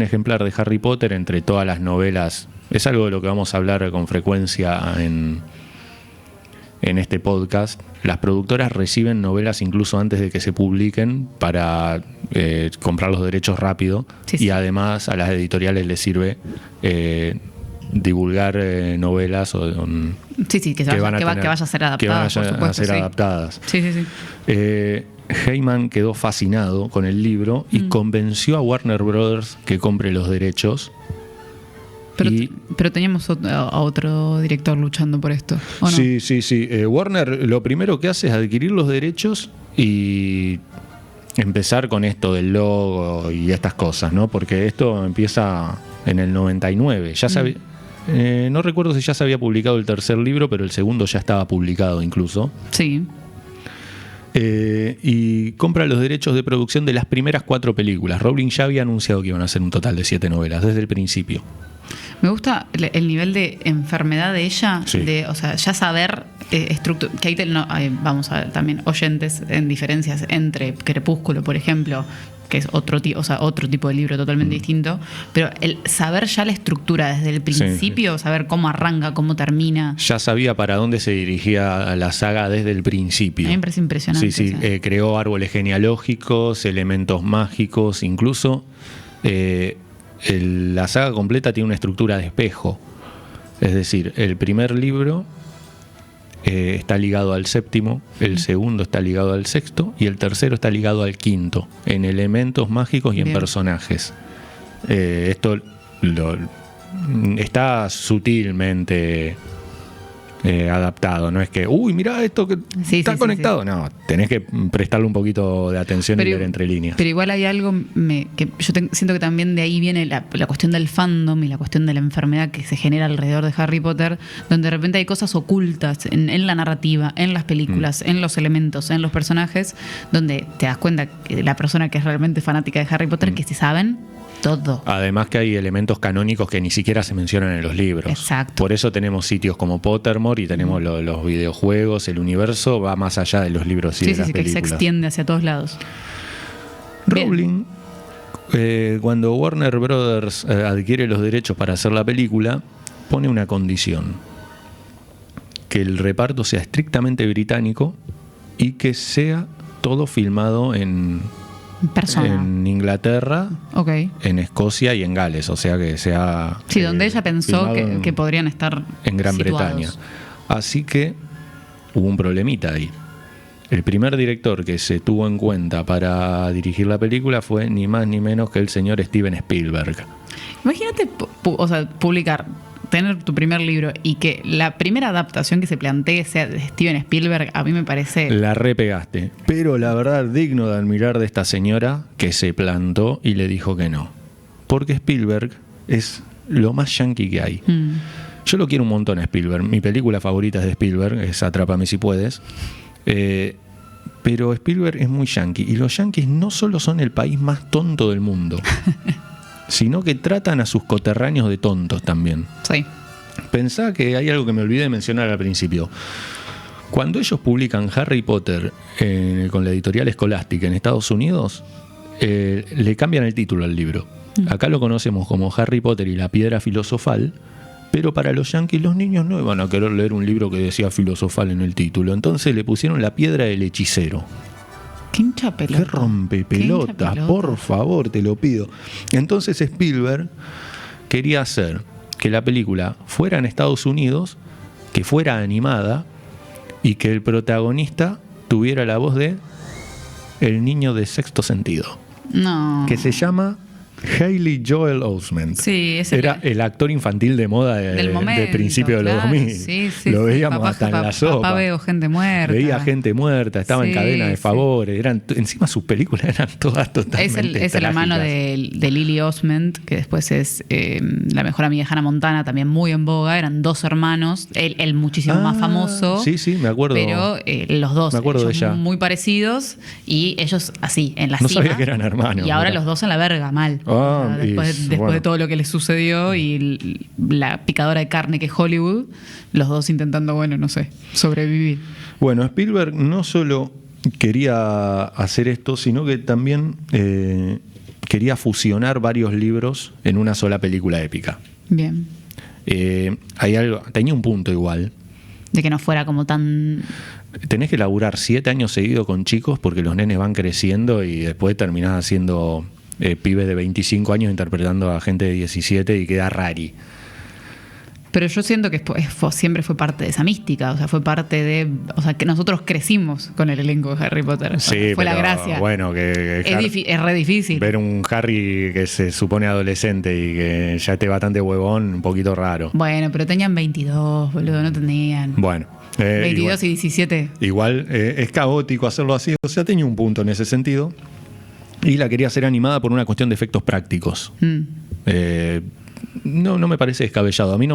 ejemplar de Harry Potter entre todas las novelas. Es algo de lo que vamos a hablar con frecuencia en este podcast. Las productoras reciben novelas incluso antes de que se publiquen para comprar los derechos rápido, Sí, y sí. además a las editoriales les sirve divulgar novelas Sí, que vaya a ser adaptada, que vayan por supuesto, a ser sí. adaptadas. Sí. Heyman quedó fascinado con el libro y convenció a Warner Brothers que compre los derechos. Pero teníamos a otro director luchando por esto, ¿o no? Sí. Warner lo primero que hace es adquirir los derechos y empezar con esto del logo y estas cosas, ¿no? Porque esto empieza en el 99. Ya no recuerdo si ya se había publicado el tercer libro, pero el segundo ya estaba publicado incluso. Sí. Y compra los derechos de producción de las primeras 4 películas. Rowling ya había anunciado que iban a ser un total de 7 novelas desde el principio. Me gusta el nivel de enfermedad de ella, Sí. o sea, ya saber que ahí vamos a ver también oyentes en diferencias entre Crepúsculo, por ejemplo, que es otro tipo de libro totalmente distinto, pero el saber ya la estructura desde el principio, saber cómo arranca, cómo termina. Ya sabía para dónde se dirigía la saga desde el principio. A mí me parece impresionante. Sí, creó árboles genealógicos, elementos mágicos, incluso la saga completa tiene una estructura de espejo. Es decir, el primer libro está ligado al séptimo, el segundo está ligado al sexto y el tercero está ligado al quinto, en elementos mágicos y en personajes. Esto está sutilmente adaptado, no es que, mirá esto que está conectado. No, tenés que prestarle un poquito de atención y leer entre líneas. Pero igual hay algo que yo siento que también de ahí viene la cuestión del fandom y la cuestión de la enfermedad que se genera alrededor de Harry Potter, donde de repente hay cosas ocultas en la narrativa, en las películas, en los elementos, en los personajes, donde te das cuenta que la persona que es realmente fanática de Harry Potter, que se saben todo. Además que hay elementos canónicos que ni siquiera se mencionan en los libros. Exacto. Por eso tenemos sitios como Pottermore y tenemos los videojuegos, el universo va más allá de los libros y de las películas. Que se extiende hacia todos lados. Rowling, cuando Warner Brothers adquiere los derechos para hacer la película, pone una condición: que el reparto sea estrictamente británico y que sea todo filmado en Inglaterra, en Escocia y en Gales, o sea que sea... Sí, donde ella pensó que podrían estar en Gran situados. Bretaña. Así que hubo un problemita ahí. El primer director que se tuvo en cuenta para dirigir la película fue ni más ni menos que el señor Steven Spielberg. Imagínate, tener tu primer libro y que la primera adaptación que se plantee sea de Steven Spielberg, a mí me parece... La repegaste. Pero la verdad, digno de admirar de esta señora que se plantó y le dijo que no. Porque Spielberg es lo más yankee que hay. Yo lo quiero un montón a Spielberg. Mi película favorita es de Spielberg, es Atrápame si puedes. Pero Spielberg es muy yankee. Y los yankees no solo son el país más tonto del mundo, sino que tratan a sus coterráneos de tontos también. Sí. Pensá que hay algo que me olvidé de mencionar al principio. Cuando ellos publican Harry Potter con la editorial Scholastic en Estados Unidos, le cambian el título al libro. Acá lo conocemos como Harry Potter y la piedra filosofal, pero para los yankees los niños no iban a querer leer un libro que decía filosofal en el título. Entonces le pusieron la piedra del hechicero. ¡Qué hincha pelota! ¡Qué rompepelotas! Por favor, te lo pido. Entonces Spielberg quería hacer que la película fuera en Estados Unidos, que fuera animada y que el protagonista tuviera la voz de el niño de Sexto Sentido. No. Que se llama Haley Joel Osment. Sí, era el actor infantil de moda del principio de los 2000. Sí, lo veíamos hasta en la sopa. Papá veo gente muerta. Veía gente muerta, estaba en cadena de favores. Encima sus películas eran todas totalmente es el hermano de Lily Osment, que después es la mejor amiga de Hannah Montana, también muy en boga. Eran dos hermanos, él muchísimo más famoso. Sí, me acuerdo. Pero los dos muy parecidos y ellos así, en la cima. No sabía que eran hermanos. Y ahora los dos en la verga, mal. Después de todo lo que les sucedió y la picadora de carne que es Hollywood, los dos intentando, sobrevivir. Bueno, Spielberg no solo quería hacer esto, sino que también quería fusionar varios libros en una sola película épica. Bien. Tenía un punto igual. De que no fuera como tan... Tenés que laburar 7 años seguidos con chicos porque los nenes van creciendo y después terminás haciendo... pibes de 25 años interpretando a gente de 17 y queda rari. Pero yo siento que siempre fue parte de esa mística, o sea, fue parte de... O sea, que nosotros crecimos con el elenco de Harry Potter. Sí, fue pero la gracia. Bueno, Es re difícil. Ver un Harry que se supone adolescente y que ya esté bastante huevón, un poquito raro. Bueno, pero tenían 22, boludo, no tenían... Bueno. 22 igual, y 17. Igual es caótico hacerlo así, o sea, tenía un punto en ese sentido. Y la quería hacer animada por una cuestión de efectos prácticos. No me parece descabellado. A mí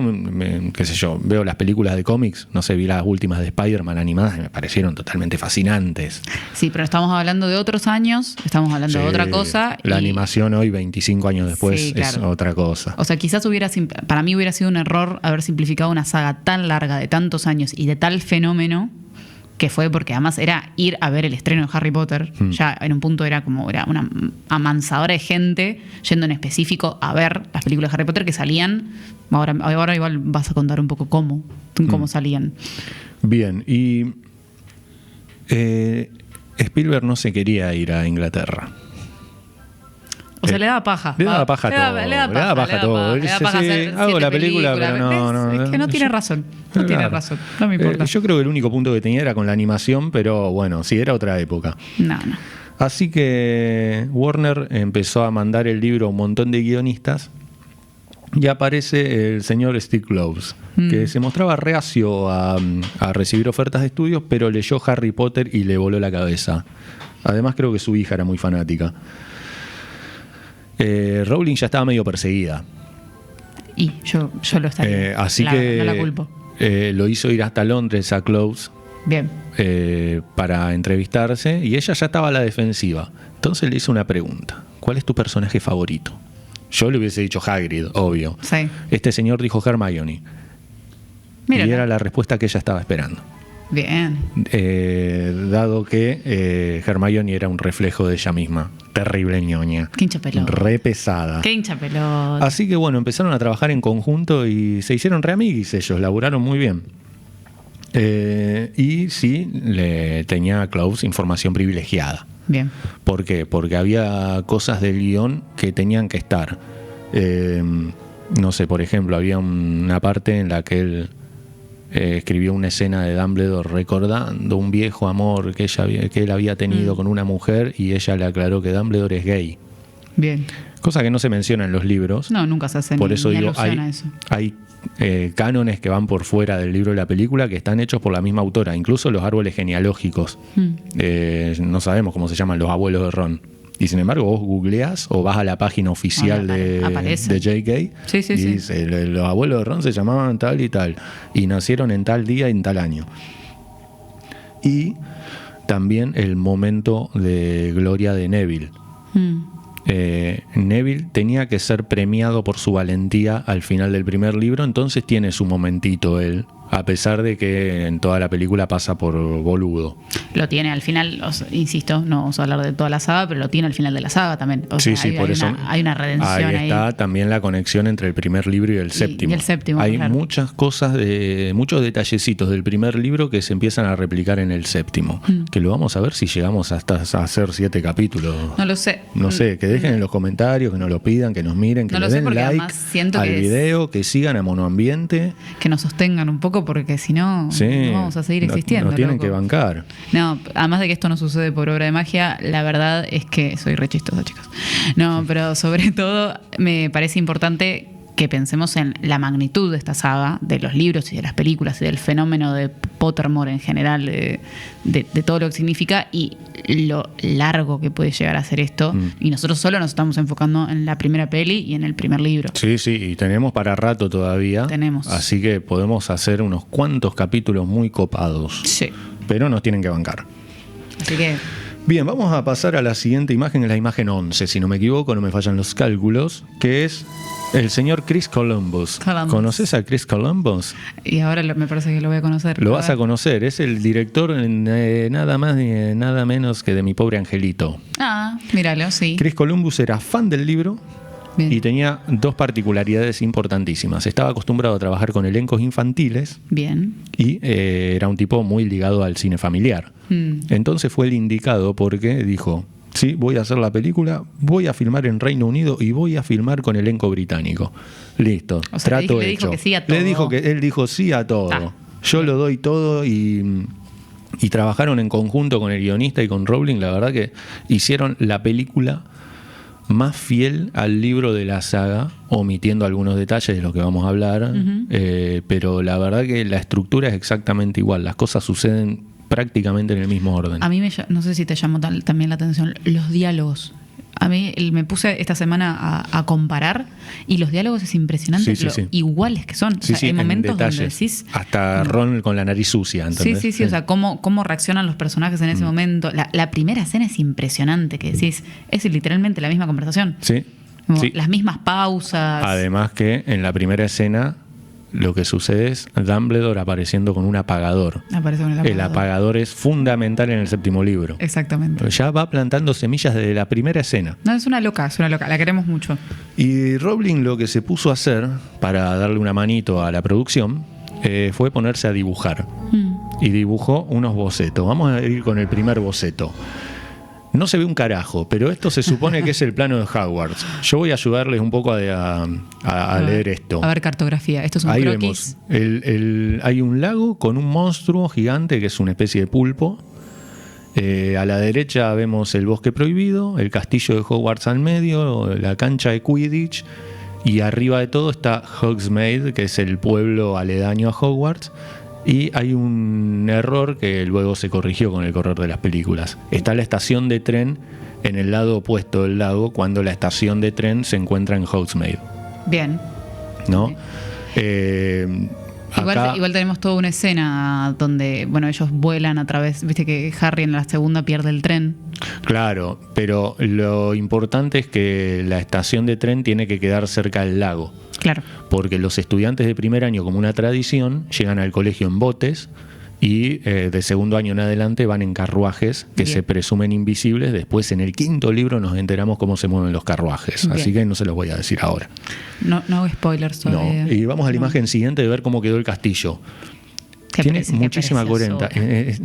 qué sé yo, veo las películas de cómics, no sé, vi las últimas de Spider-Man animadas y me parecieron totalmente fascinantes. Sí, pero estamos hablando de otros años, estamos hablando de otra cosa. La animación hoy, 25 años después, sí, claro, es otra cosa. O sea, quizás para mí hubiera sido un error haber simplificado una saga tan larga de tantos años y de tal fenómeno, que fue porque además era ir a ver el estreno de Harry Potter. Ya en un punto era una amansadora de gente yendo en específico a ver las películas de Harry Potter que salían. Ahora igual vas a contar un poco cómo salían. Bien, y Spielberg no se quería ir a Inglaterra. O sea, le daba paja. Le daba paja todo. Le daba paja todo. Le daba paja hacer hago la 7 película, pero no. Es que no tiene razón. No tiene razón. No me importa. Yo creo que el único punto que tenía era con la animación, pero bueno, sí, era otra época. No. Así que Warner empezó a mandar el libro a un montón de guionistas y aparece el señor Steve Kloves, que se mostraba reacio a recibir ofertas de estudios, pero leyó Harry Potter y le voló la cabeza. Además, creo que su hija era muy fanática. Rowling ya estaba medio perseguida. Y yo lo estaría. Así que no la culpo. Lo hizo ir hasta Londres a Kloves. Bien. Para entrevistarse, y ella ya estaba a la defensiva. Entonces le hizo una pregunta: ¿cuál es tu personaje favorito? Yo le hubiese dicho Hagrid, obvio. Sí. Este señor dijo Hermione. Mírala. Y era la respuesta que ella estaba esperando. Bien. Dado que Hermione era un reflejo de ella misma. Terrible ñoña. Qué hincha pelota. Re pesada. Qué hincha pelota. Así que bueno, empezaron a trabajar en conjunto y se hicieron re amiguis ellos, laburaron muy bien. Y sí, le tenía a Kloves información privilegiada. Bien. ¿Por qué? Porque había cosas del guión que tenían que estar. No sé, por ejemplo, había una parte en la que él escribió una escena de Dumbledore recordando un viejo amor que él había tenido con una mujer, y ella le aclaró que Dumbledore es gay. Bien. Cosa que no se menciona en los libros. No, nunca se hace. Por eso digo, eso. hay cánones que van por fuera del libro de la película que están hechos por la misma autora, incluso los árboles genealógicos. No sabemos cómo se llaman los abuelos de Ron. Y sin embargo, vos googleás o vas a la página oficial de JK sí, y dice: los abuelos de Ron se llamaban tal y tal, y nacieron en tal día y en tal año. Y también el momento de gloria de Neville. Neville tenía que ser premiado por su valentía al final del primer libro, entonces tiene su momentito él, a pesar de que en toda la película pasa por boludo. Lo tiene al final, insisto, no vamos a hablar de toda la saga, pero lo tiene al final de la saga también. Hay una redención ahí. Ahí está también la conexión entre el primer libro y el séptimo. Y el séptimo, hay claro. muchas cosas, muchos detallecitos del primer libro que se empiezan a replicar en el séptimo. Que lo vamos a ver si llegamos hasta a hacer 7 capítulos. No lo sé. No sé, que dejen en los comentarios, que nos lo pidan, que nos miren, que le den like al video, que sigan a Monoambiente. Que nos sostengan un poco, porque si no, no vamos a seguir existiendo. Nos tienen que bancar. No, además de que esto no sucede por obra de magia, la verdad es que soy re chistosa, chicos. No, pero sobre todo me parece importante que pensemos en la magnitud de esta saga, de los libros y de las películas y del fenómeno de Pottermore en general, de todo lo que significa y lo largo que puede llegar a ser esto. Y nosotros solo nos estamos enfocando en la primera peli y en el primer libro. Sí, y tenemos para rato todavía. Tenemos. Así que podemos hacer unos cuantos capítulos muy copados. Sí. Pero nos tienen que bancar. Así que... Bien, vamos a pasar a la siguiente imagen, es la imagen 11, si no me equivoco, no me fallan los cálculos, que es el señor Chris Columbus. ¿Conoces a Chris Columbus? Y ahora me parece que lo voy a conocer. Lo vas a conocer, es el director nada más ni nada menos que de Mi Pobre Angelito. Ah, míralo, sí. Chris Columbus era fan del libro. Bien. Y tenía 2 particularidades importantísimas. Estaba acostumbrado a trabajar con elencos infantiles. Bien. Y era un tipo muy ligado al cine familiar. Entonces fue el indicado porque dijo: sí, voy a hacer la película, voy a filmar en Reino Unido y voy a filmar con elenco británico. Listo, O sea, trato le hecho. dijo que sí a todo. Él dijo sí a todo. Ah, Yo lo doy todo y trabajaron en conjunto con el guionista y con Rowling. La verdad que hicieron la película más fiel al libro de la saga, omitiendo algunos detalles de lo que vamos a hablar, pero la verdad que la estructura es exactamente igual, las cosas suceden prácticamente en el mismo orden. A mí no sé si te llamó también la atención los diálogos. A mí me puse esta semana a comparar y los diálogos es impresionante Sí. iguales que son. O sea, hay momentos donde decís... Hasta Ron con la nariz sucia, ¿entendés? Sí, o sea, cómo reaccionan los personajes en ese momento. La primera escena es impresionante, que decís, es literalmente la misma conversación. Sí. Las mismas pausas. Además que en la primera escena lo que sucede es Dumbledore apareciendo con un apagador. Aparece con el apagador. El apagador es fundamental en el séptimo libro. Exactamente. Ya va plantando semillas desde la primera escena. No, es una loca, la queremos mucho. Y Rowling lo que se puso a hacer para darle una manito a la producción fue ponerse a dibujar. Y dibujó unos bocetos. Vamos a ir con el primer boceto. No se ve un carajo, pero esto se supone que es el plano de Hogwarts. Yo voy a ayudarles un poco a leer esto. A ver, cartografía. Esto es un Ahí croquis. vemos. Hay un lago con un monstruo gigante que es una especie de pulpo. A la derecha vemos el bosque prohibido, el castillo de Hogwarts al medio, la cancha de Quidditch. Y arriba de todo está Hogsmeade, que es el pueblo aledaño a Hogwarts. Y hay un error que luego se corrigió con el correr de las películas. Está la estación de tren en el lado opuesto del lago, cuando la estación de tren se encuentra en Hogsmeade. Bien. ¿No? Igual tenemos toda una escena donde, bueno, ellos vuelan a través, viste que Harry en la segunda pierde el tren. Claro, pero lo importante es que la estación de tren tiene que quedar cerca del lago. Claro. Porque los estudiantes de primer año, como una tradición, llegan al colegio en botes y de segundo año en adelante van en carruajes que se presumen invisibles. Después, en el quinto libro, nos enteramos cómo se mueven los carruajes. Bien. Así que no se los voy a decir ahora. No hago spoilers todavía. No. Y vamos a la imagen siguiente de ver cómo quedó el castillo. Tiene muchísima coherencia.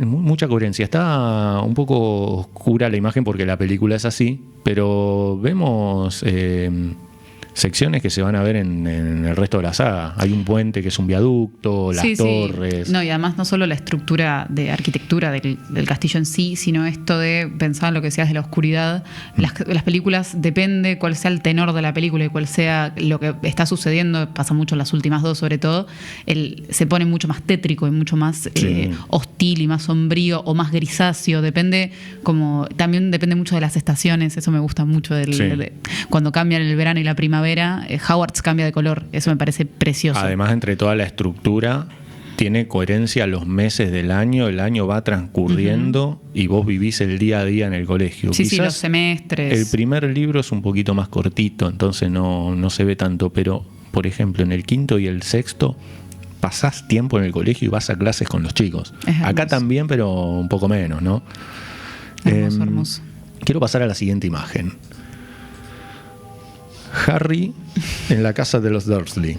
Mucha coherencia. Está un poco oscura la imagen porque la película es así, pero vemos secciones que se van a ver en el resto de la saga. Hay un puente que es un viaducto, las torres. No, y además no solo la estructura de arquitectura del castillo en sí, sino esto de pensar en lo que decías de la oscuridad. Las películas, depende cuál sea el tenor de la película y cuál sea lo que está sucediendo, pasa mucho en las últimas dos sobre todo, se pone mucho más tétrico y mucho más hostil y más sombrío o más grisáceo. También depende mucho de las estaciones. Eso me gusta mucho cuando cambian el verano y la primavera. Hogwarts cambia de color, eso me parece precioso. Además, entre toda la estructura tiene coherencia los meses del año, el año va transcurriendo y vos vivís el día a día en el colegio. Sí, los semestres. El primer libro es un poquito más cortito, entonces no se ve tanto, pero por ejemplo en el quinto y el sexto pasás tiempo en el colegio y vas a clases con los chicos. Acá también, pero un poco menos, ¿no? Hermoso. Quiero pasar a la siguiente imagen. Harry en la casa de los Dursley.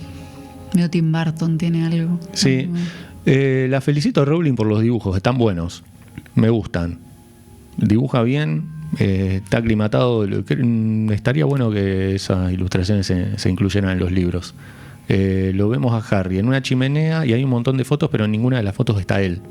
Medio Tim Burton tiene algo. Sí. La felicito a Rowling por los dibujos, están buenos. Me gustan. Dibuja bien, está aclimatado. Estaría bueno que esas ilustraciones se incluyeran en los libros. Lo vemos a Harry en una chimenea y hay un montón de fotos, pero en ninguna de las fotos está él.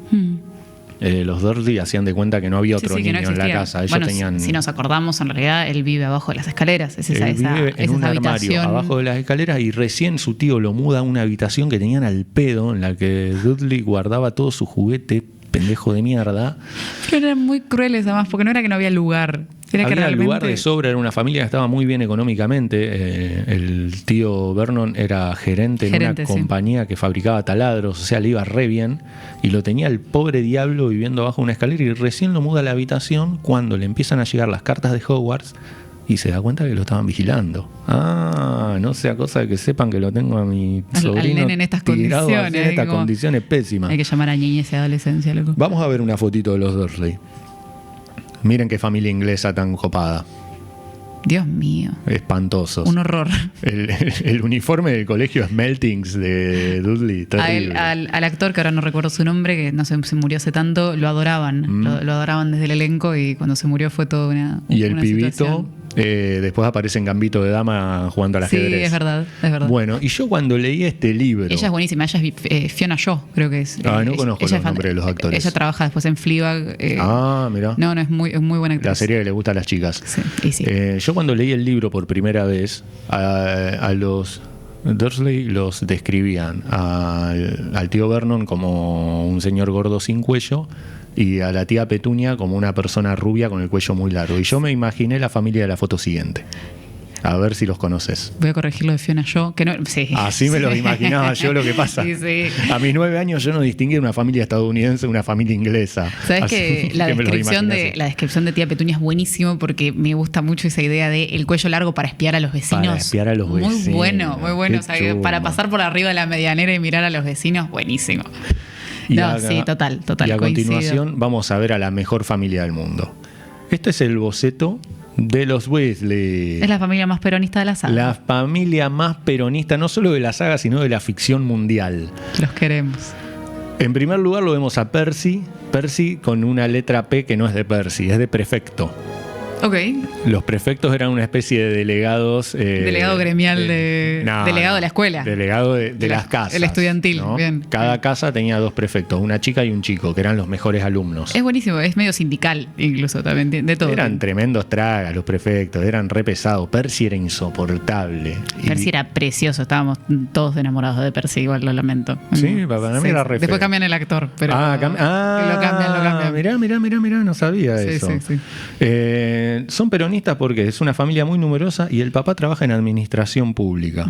Los Dursley hacían de cuenta que no había otro niño en la casa. Ellos tenían... Si nos acordamos, en realidad él vive abajo de las escaleras. Vive en un armario abajo de las escaleras y recién su tío lo muda a una habitación que tenían al pedo, en la que Dudley guardaba todo su juguete, pendejo de mierda. Pero eran muy crueles además, porque no era que no había lugar. Había lugar de sobra, era una familia que estaba muy bien económicamente. El tío Vernon era gerente en una compañía que fabricaba taladros, o sea, le iba re bien. Y lo tenía el pobre diablo viviendo abajo de una escalera y recién lo muda a la habitación cuando le empiezan a llegar las cartas de Hogwarts y se da cuenta que lo estaban vigilando. No sea cosa de que sepan que lo tengo a mi sobrino en estas tirado condiciones. En estas condiciones pésimas. Hay que llamar a niñez y adolescencia, loco. Vamos a ver una fotito de los Dursley. Miren qué familia inglesa tan copada. Dios mío. Espantosos. Un horror. El uniforme del colegio Smeltings de Dudley. Al actor, que ahora no recuerdo su nombre, que no sé, se murió hace tanto, lo adoraban. Lo adoraban desde el elenco y cuando se murió fue toda una Y el una pibito, situación. después aparece en Gambito de Dama jugando al ajedrez. Sí, es verdad. Bueno, y yo cuando leí este libro... Ella es buenísima, ella es Fiona Shaw, creo que es. No conozco los nombres de los actores. Ella trabaja después en Fleabag. Mirá. No, es muy buena actriz. La serie que le gusta a las chicas. Sí, y sí. Yo cuando leí el libro por primera vez, a los Dursley los describían al tío Vernon como un señor gordo sin cuello y a la tía Petunia como una persona rubia con el cuello muy largo. Y yo me imaginé la familia de la foto siguiente. A ver si los conoces. Voy a corregir lo de Fiona Shaw, que no, sí. Así me lo imaginaba yo. Lo que pasa. Sí, sí. A mis 9 años yo no distinguí una familia estadounidense de una familia inglesa. Sabes Así que la descripción de tía Petunia es buenísimo porque me gusta mucho esa idea de el cuello largo para espiar a los vecinos. Para espiar a los vecinos. Muy bueno. Qué O sea, para pasar por arriba de la medianera y mirar a los vecinos, buenísimo. Sí, total. Y a coincido. continuación vamos a ver a la mejor familia del mundo. Este es el boceto de los Weasley. Es la familia más peronista de la saga. La familia más peronista, no solo de la saga, sino de la ficción mundial. Los queremos. En primer lugar lo vemos a Percy. Percy con una letra P que no es de Percy, es de prefecto. Ok. Los prefectos eran una especie de delegados. Delegado gremial delegado de la escuela. Delegado de las casas. El estudiantil, ¿no? bien. Cada casa tenía 2 prefectos, una chica y un chico, que eran los mejores alumnos. Es buenísimo, es medio sindical incluso también, de todo. Eran tremendos tragas los prefectos, eran re pesados. Percy era insoportable. Percy era precioso, estábamos todos enamorados de Percy, igual lo lamento. Sí, para mí era re feo. Después cambian el actor, pero lo cambian. Mirá, no sabía Sí, eso. sí. Son peronistas porque es una familia muy numerosa y el papá trabaja en administración pública.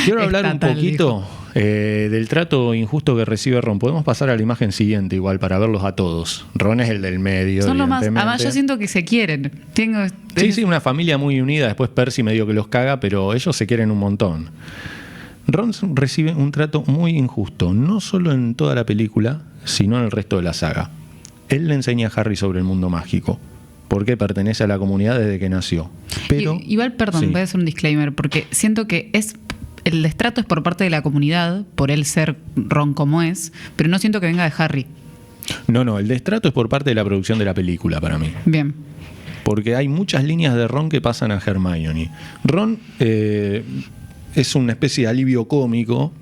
Quiero hablar un poquito del trato injusto que recibe Ron. Podemos pasar a la imagen siguiente igual para verlos a todos. Ron es el del medio. Son lo más. Además, yo siento que se quieren. Sí, una familia muy unida. Después Percy medio que los caga, pero ellos se quieren un montón. Ron recibe un trato muy injusto, no solo en toda la película, sino en el resto de la saga. Él le enseña a Harry sobre el mundo mágico, porque pertenece a la comunidad desde que nació. Pero, igual, perdón, voy a hacer un disclaimer, porque siento que el destrato es por parte de la comunidad, por él ser Ron como es, pero no siento que venga de Harry. No, el destrato es por parte de la producción de la película para mí. Bien. Porque hay muchas líneas de Ron que pasan a Hermione. Ron es una especie de alivio cómico,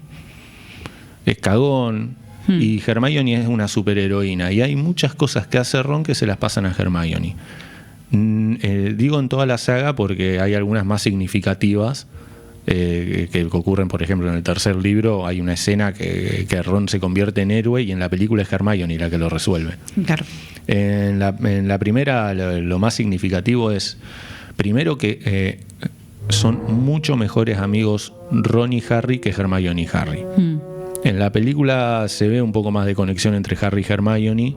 es cagón, y Hermione es una superheroína. Y hay muchas cosas que hace Ron que se las pasan a Hermione. Digo en toda la saga porque hay algunas más significativas que ocurren, por ejemplo, en el tercer libro hay una escena que Ron se convierte en héroe y en la película es Hermione la que lo resuelve. Claro. En la primera lo más significativo es, primero que son mucho mejores amigos Ron y Harry que Hermione y Harry. En la película se ve un poco más de conexión entre Harry y Hermione,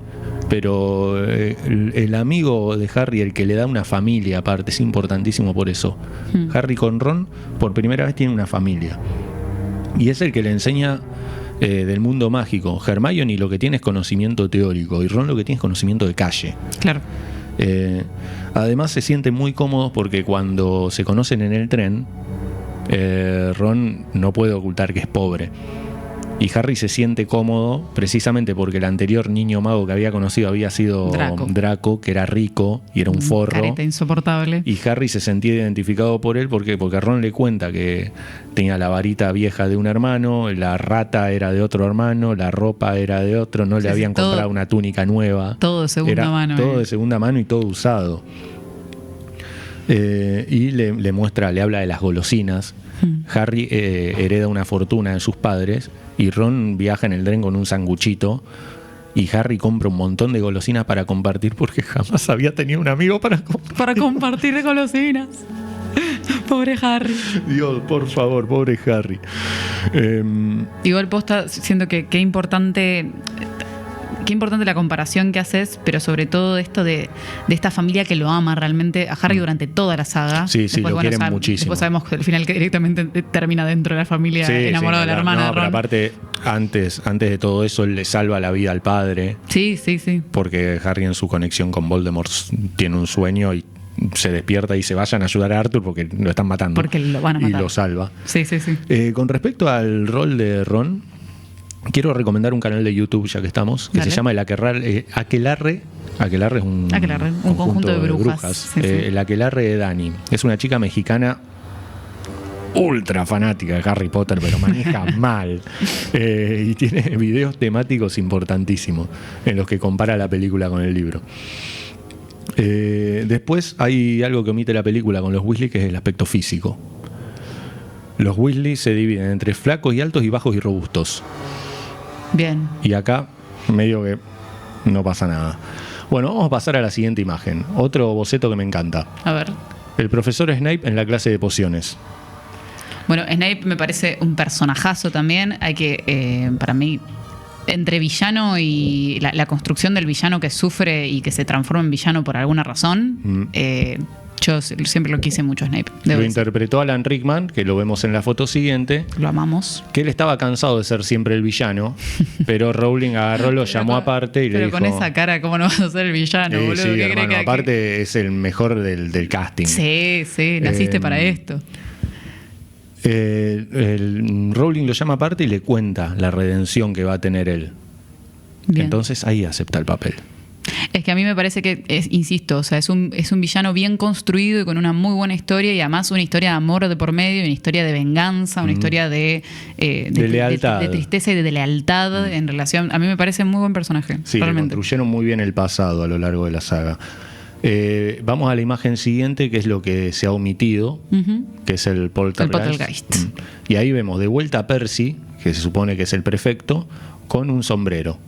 pero el amigo de Harry, el que le da una familia aparte, es importantísimo por eso. Harry con Ron por primera vez tiene una familia y es el que le enseña del mundo mágico. Hermione lo que tiene es conocimiento teórico y Ron lo que tiene es conocimiento de calle. Claro. Además se sienten muy cómodos porque cuando se conocen en el tren, Ron no puede ocultar que es pobre. Y Harry se siente cómodo precisamente porque el anterior niño mago que había conocido había sido Draco, que era rico y era un forro. Careta insoportable. Y Harry se sentía identificado por él porque Ron le cuenta que tenía la varita vieja de un hermano, la rata era de otro hermano, la ropa era de otro, no le habían comprado una túnica nueva. Todo de segunda mano. Todo de segunda mano y todo usado. Y le muestra, le habla de las golosinas. Harry hereda una fortuna de sus padres y Ron viaja en el tren con un sanguchito y Harry compra un montón de golosinas para compartir porque jamás había tenido un amigo para compartir golosinas. Pobre Harry. Dios, por favor, pobre Harry. Igual posta, siento que qué importante la comparación que haces, pero sobre todo esto de esta familia que lo ama realmente a Harry durante toda la saga. Sí, después, lo quieren muchísimo. Después sabemos que al final que directamente termina dentro de la familia, enamorado de la hermana. No, pero aparte, antes de todo eso, él le salva la vida al padre. Sí. Porque Harry en su conexión con Voldemort tiene un sueño y se despierta y se vayan a ayudar a Arthur porque lo están matando. Porque lo van a matar. Y lo salva. Sí, sí, sí. Con respecto al rol de Ron, quiero recomendar un canal de YouTube, ya que estamos, que Dale. se llama el Aquelarre. Aquelarre es un conjunto de brujas. Sí, sí. El Aquelarre de Dani. Es una chica mexicana ultra fanática de Harry Potter, pero maneja mal. Y tiene videos temáticos importantísimos en los que compara la película con el libro. Después hay algo que omite la película con los Weasley, que es el aspecto físico. Los Weasley se dividen entre flacos y altos y bajos y robustos. Bien. Y acá medio que no pasa nada. Bueno, vamos a pasar a la siguiente imagen. Otro boceto que me encanta. A ver. El profesor Snape en la clase de pociones. Bueno, Snape me parece un personajazo también. Hay que, para mí, entre villano y la construcción del villano que sufre y que se transforma en villano por alguna razón, yo siempre lo quise mucho, Snape. Lo interpretó Alan Rickman, que lo vemos en la foto siguiente. Lo amamos. Que él estaba cansado de ser siempre el villano, pero Rowling agarró, lo llamó aparte y le dijo... Pero con esa cara, ¿cómo no vas a ser el villano, boludo? Sí, ¿Qué hermano, crees que aparte es el mejor del casting. Sí, naciste para esto. Rowling lo llama aparte y le cuenta la redención que va a tener él. Bien. Entonces ahí acepta el papel. Es que a mí me parece que, insisto, o sea, es un villano bien construido y con una muy buena historia, y además una historia de amor de por medio, una historia de venganza, una historia de lealtad. De tristeza y de lealtad en relación. A mí me parece muy buen personaje. Sí, le realmente. construyeron muy bien el pasado a lo largo de la saga. Vamos a la imagen siguiente, que es lo que se ha omitido, que es el poltergeist. Y ahí vemos de vuelta a Percy, que se supone que es el prefecto, con un sombrero.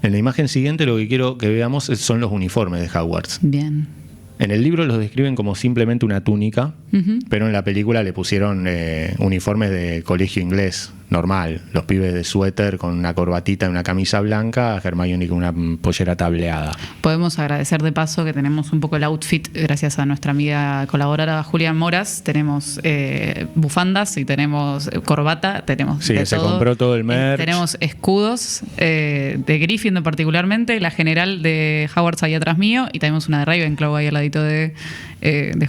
En la imagen siguiente lo que quiero que veamos son los uniformes de Hogwarts. Bien. En el libro los describen como simplemente una túnica, pero en la película le pusieron uniformes de colegio inglés normal. Los pibes de suéter con una corbatita y una camisa blanca, Hermione con una pollera tableada. Podemos agradecer de paso que tenemos un poco el outfit gracias a nuestra amiga colaboradora Julián Moras. Tenemos bufandas y tenemos corbata, tenemos Sí, de se todo. compró todo el merch. Tenemos escudos de Gryffindor particularmente, la general de Hogwarts ahí atrás mío, y tenemos una de Ravenclaw ahí al ladito de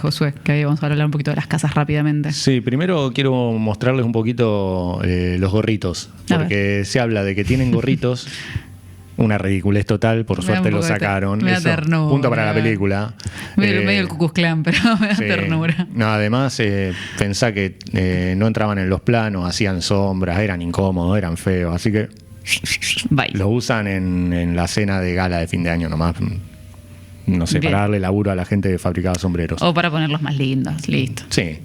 Josué, que ahí vamos a hablar un poquito de las casas rápidamente. Sí, primero quiero mostrarles un poquito los gorritos, porque se habla de que tienen gorritos, una ridiculez total, por suerte lo sacaron. Me da ternura. Punto para la película. Medio el Ku Klux Klan, pero me da ternura. No, además, pensá que no entraban en los planos, hacían sombras, eran incómodos, eran feos, así que Bye. lo usan en la cena de gala de fin de año nomás. No sé, Bien. para darle laburo a la gente que fabricaba sombreros. O para ponerlos más lindos, listo. Sí.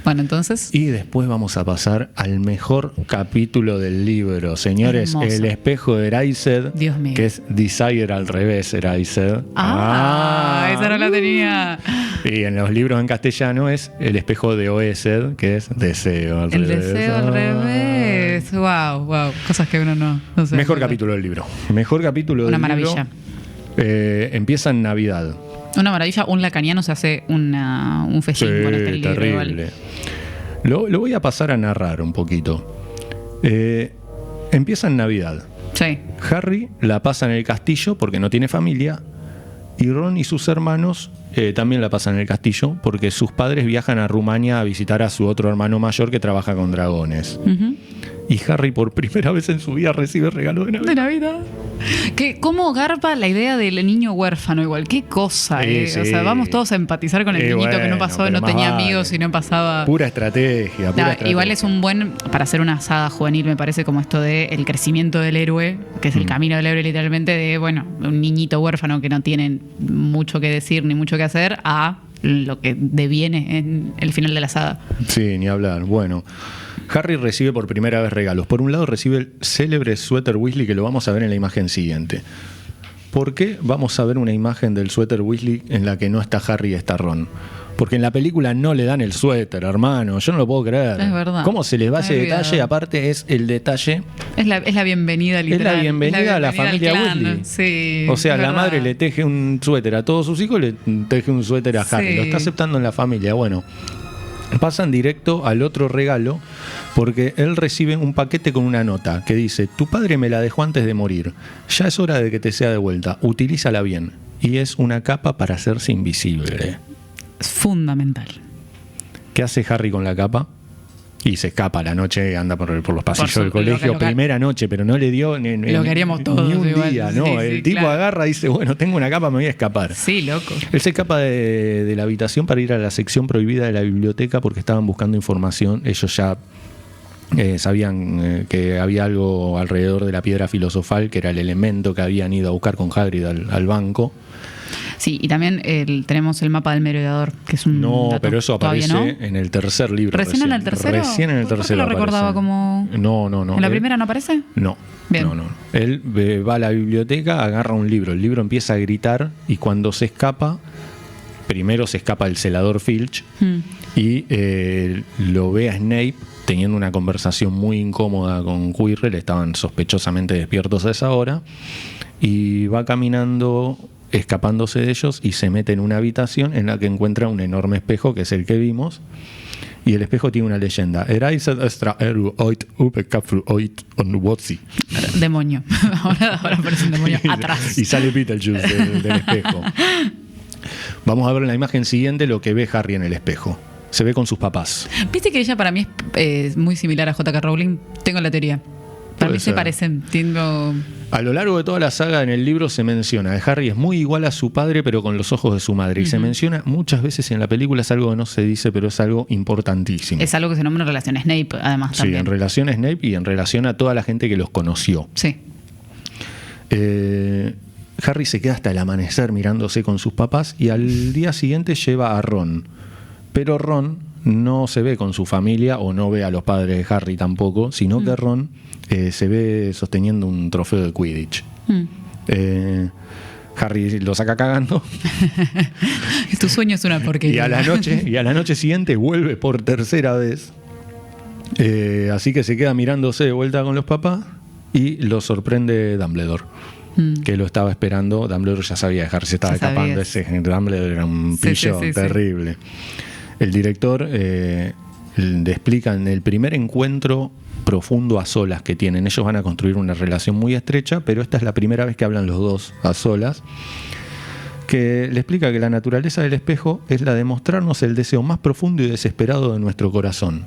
Bueno, entonces. Y después vamos a pasar al mejor capítulo del libro, señores. Hermoso. El espejo de Erased, Dios mío. que es Desire al revés, Erased. Esa no la tenía. Y en los libros en castellano es el espejo de Oesed, que es deseo al El revés. deseo al revés. Wow. Cosas que uno no sé. Mejor capítulo del libro. Mejor capítulo Una del maravilla. libro. Empieza en Navidad. Una maravilla. Un lacaniano se hace un festín con este libro. terrible. Igual. Lo voy a pasar a narrar un poquito. Empieza en Navidad. Sí. Harry la pasa en el castillo porque no tiene familia, y Ron y sus hermanos también la pasan en el castillo porque sus padres viajan a Rumania a visitar a su otro hermano mayor que trabaja con dragones. Y Harry por primera vez en su vida recibe regalo de Navidad. De Navidad. ¿Cómo garpa la idea del niño huérfano igual? Qué cosa, Sí. O sea, vamos todos a empatizar con el niñito que no pasó, pero no más tenía vale. amigos y no pasaba. Pura estrategia. Igual es un buen, para hacer una saga juvenil, me parece, como esto de el crecimiento del héroe, que es el camino del héroe literalmente, de, bueno, un niñito huérfano que no tiene mucho que decir ni mucho que hacer, a lo que deviene en el final de la saga. Sí, ni hablar. Bueno, Harry recibe por primera vez regalos. Por un lado recibe el célebre suéter Weasley, que lo vamos a ver en la imagen siguiente. ¿Por qué vamos a ver una imagen del suéter Weasley en la que no está Harry y está Ron? Porque en la película no le dan el suéter, hermano. Yo no lo puedo creer. Es verdad. ¿Cómo se les va ese Me he detalle? olvidado. Aparte es el detalle. Es la bienvenida literal. Es la bienvenida a la familia al clan. Weasley. Sí, O sea, es la verdad. madre le teje un suéter a todos sus hijos, le teje un suéter a Harry. Sí. Lo está aceptando en la familia. Bueno, pasan directo al otro regalo porque él recibe un paquete con una nota que dice: tu padre me la dejó antes de morir. Ya es hora de que te sea de vuelta. Utilízala bien. y es una capa para hacerse invisible. Es fundamental. ¿Qué hace Harry con la capa? Y se escapa a la noche, anda por los pasillos del colegio, primera noche, pero no le dio lo que haríamos todos ni un igual. día, ¿no? Sí, el tipo claro. agarra y dice, bueno, tengo una capa, me voy a escapar. Sí, loco. Él se escapa de la habitación para ir a la sección prohibida de la biblioteca porque estaban buscando información. Ellos ya sabían que había algo alrededor de la piedra filosofal, que era el elemento que habían ido a buscar con Hagrid al banco. Sí, y también tenemos el mapa del merodeador, que es un No, dato. pero eso aparece ¿Todavía no? en el tercer libro. ¿Recién en el tercero? Recién en el ¿Por qué tercero lo recordaba aparece. como...? No. ¿En la primera no aparece? No. Bien. No. Él va a la biblioteca, agarra un libro. El libro empieza a gritar y cuando se escapa, primero se escapa el celador Filch y lo ve a Snape teniendo una conversación muy incómoda con Quirrell. Estaban sospechosamente despiertos a esa hora. Y va caminando, escapándose de ellos, y se mete en una habitación en la que encuentra un enorme espejo, que es el que vimos. Y el espejo tiene una leyenda. Demonio. Ahora aparece un demonio atrás. Y sale Beetlejuice del espejo. Vamos a ver en la imagen siguiente lo que ve Harry en el espejo. Se ve con sus papás. Viste que ella para mí es muy similar a J.K. Rowling. Tengo la teoría. Para mí se parecen. A lo largo de toda la saga en el libro se menciona que Harry es muy igual a su padre pero con los ojos de su madre. Y se menciona muchas veces en la película, es algo que no se dice pero es algo importantísimo. Es algo que se nombra en relación a Snape, además. Sí, también. en relación a Snape y en relación a toda la gente que los conoció. Sí. Harry se queda hasta el amanecer mirándose con sus papás y al día siguiente lleva a Ron. Pero Ron no se ve con su familia o no ve a los padres de Harry tampoco, sino que Ron se ve sosteniendo un trofeo de Quidditch. Harry lo saca cagando. Tu sueño es una porquería. Y a la noche siguiente vuelve por tercera vez. Así que se queda mirándose de vuelta con los papás y lo sorprende Dumbledore, que lo estaba esperando. Dumbledore ya sabía que Harry se estaba escapando. Ese Dumbledore era un pillón terrible. El director le explica en el primer encuentro profundo a solas que tienen. Ellos van a construir una relación muy estrecha, pero esta es la primera vez que hablan los dos a solas, que le explica que la naturaleza del espejo es la de mostrarnos el deseo más profundo y desesperado de nuestro corazón.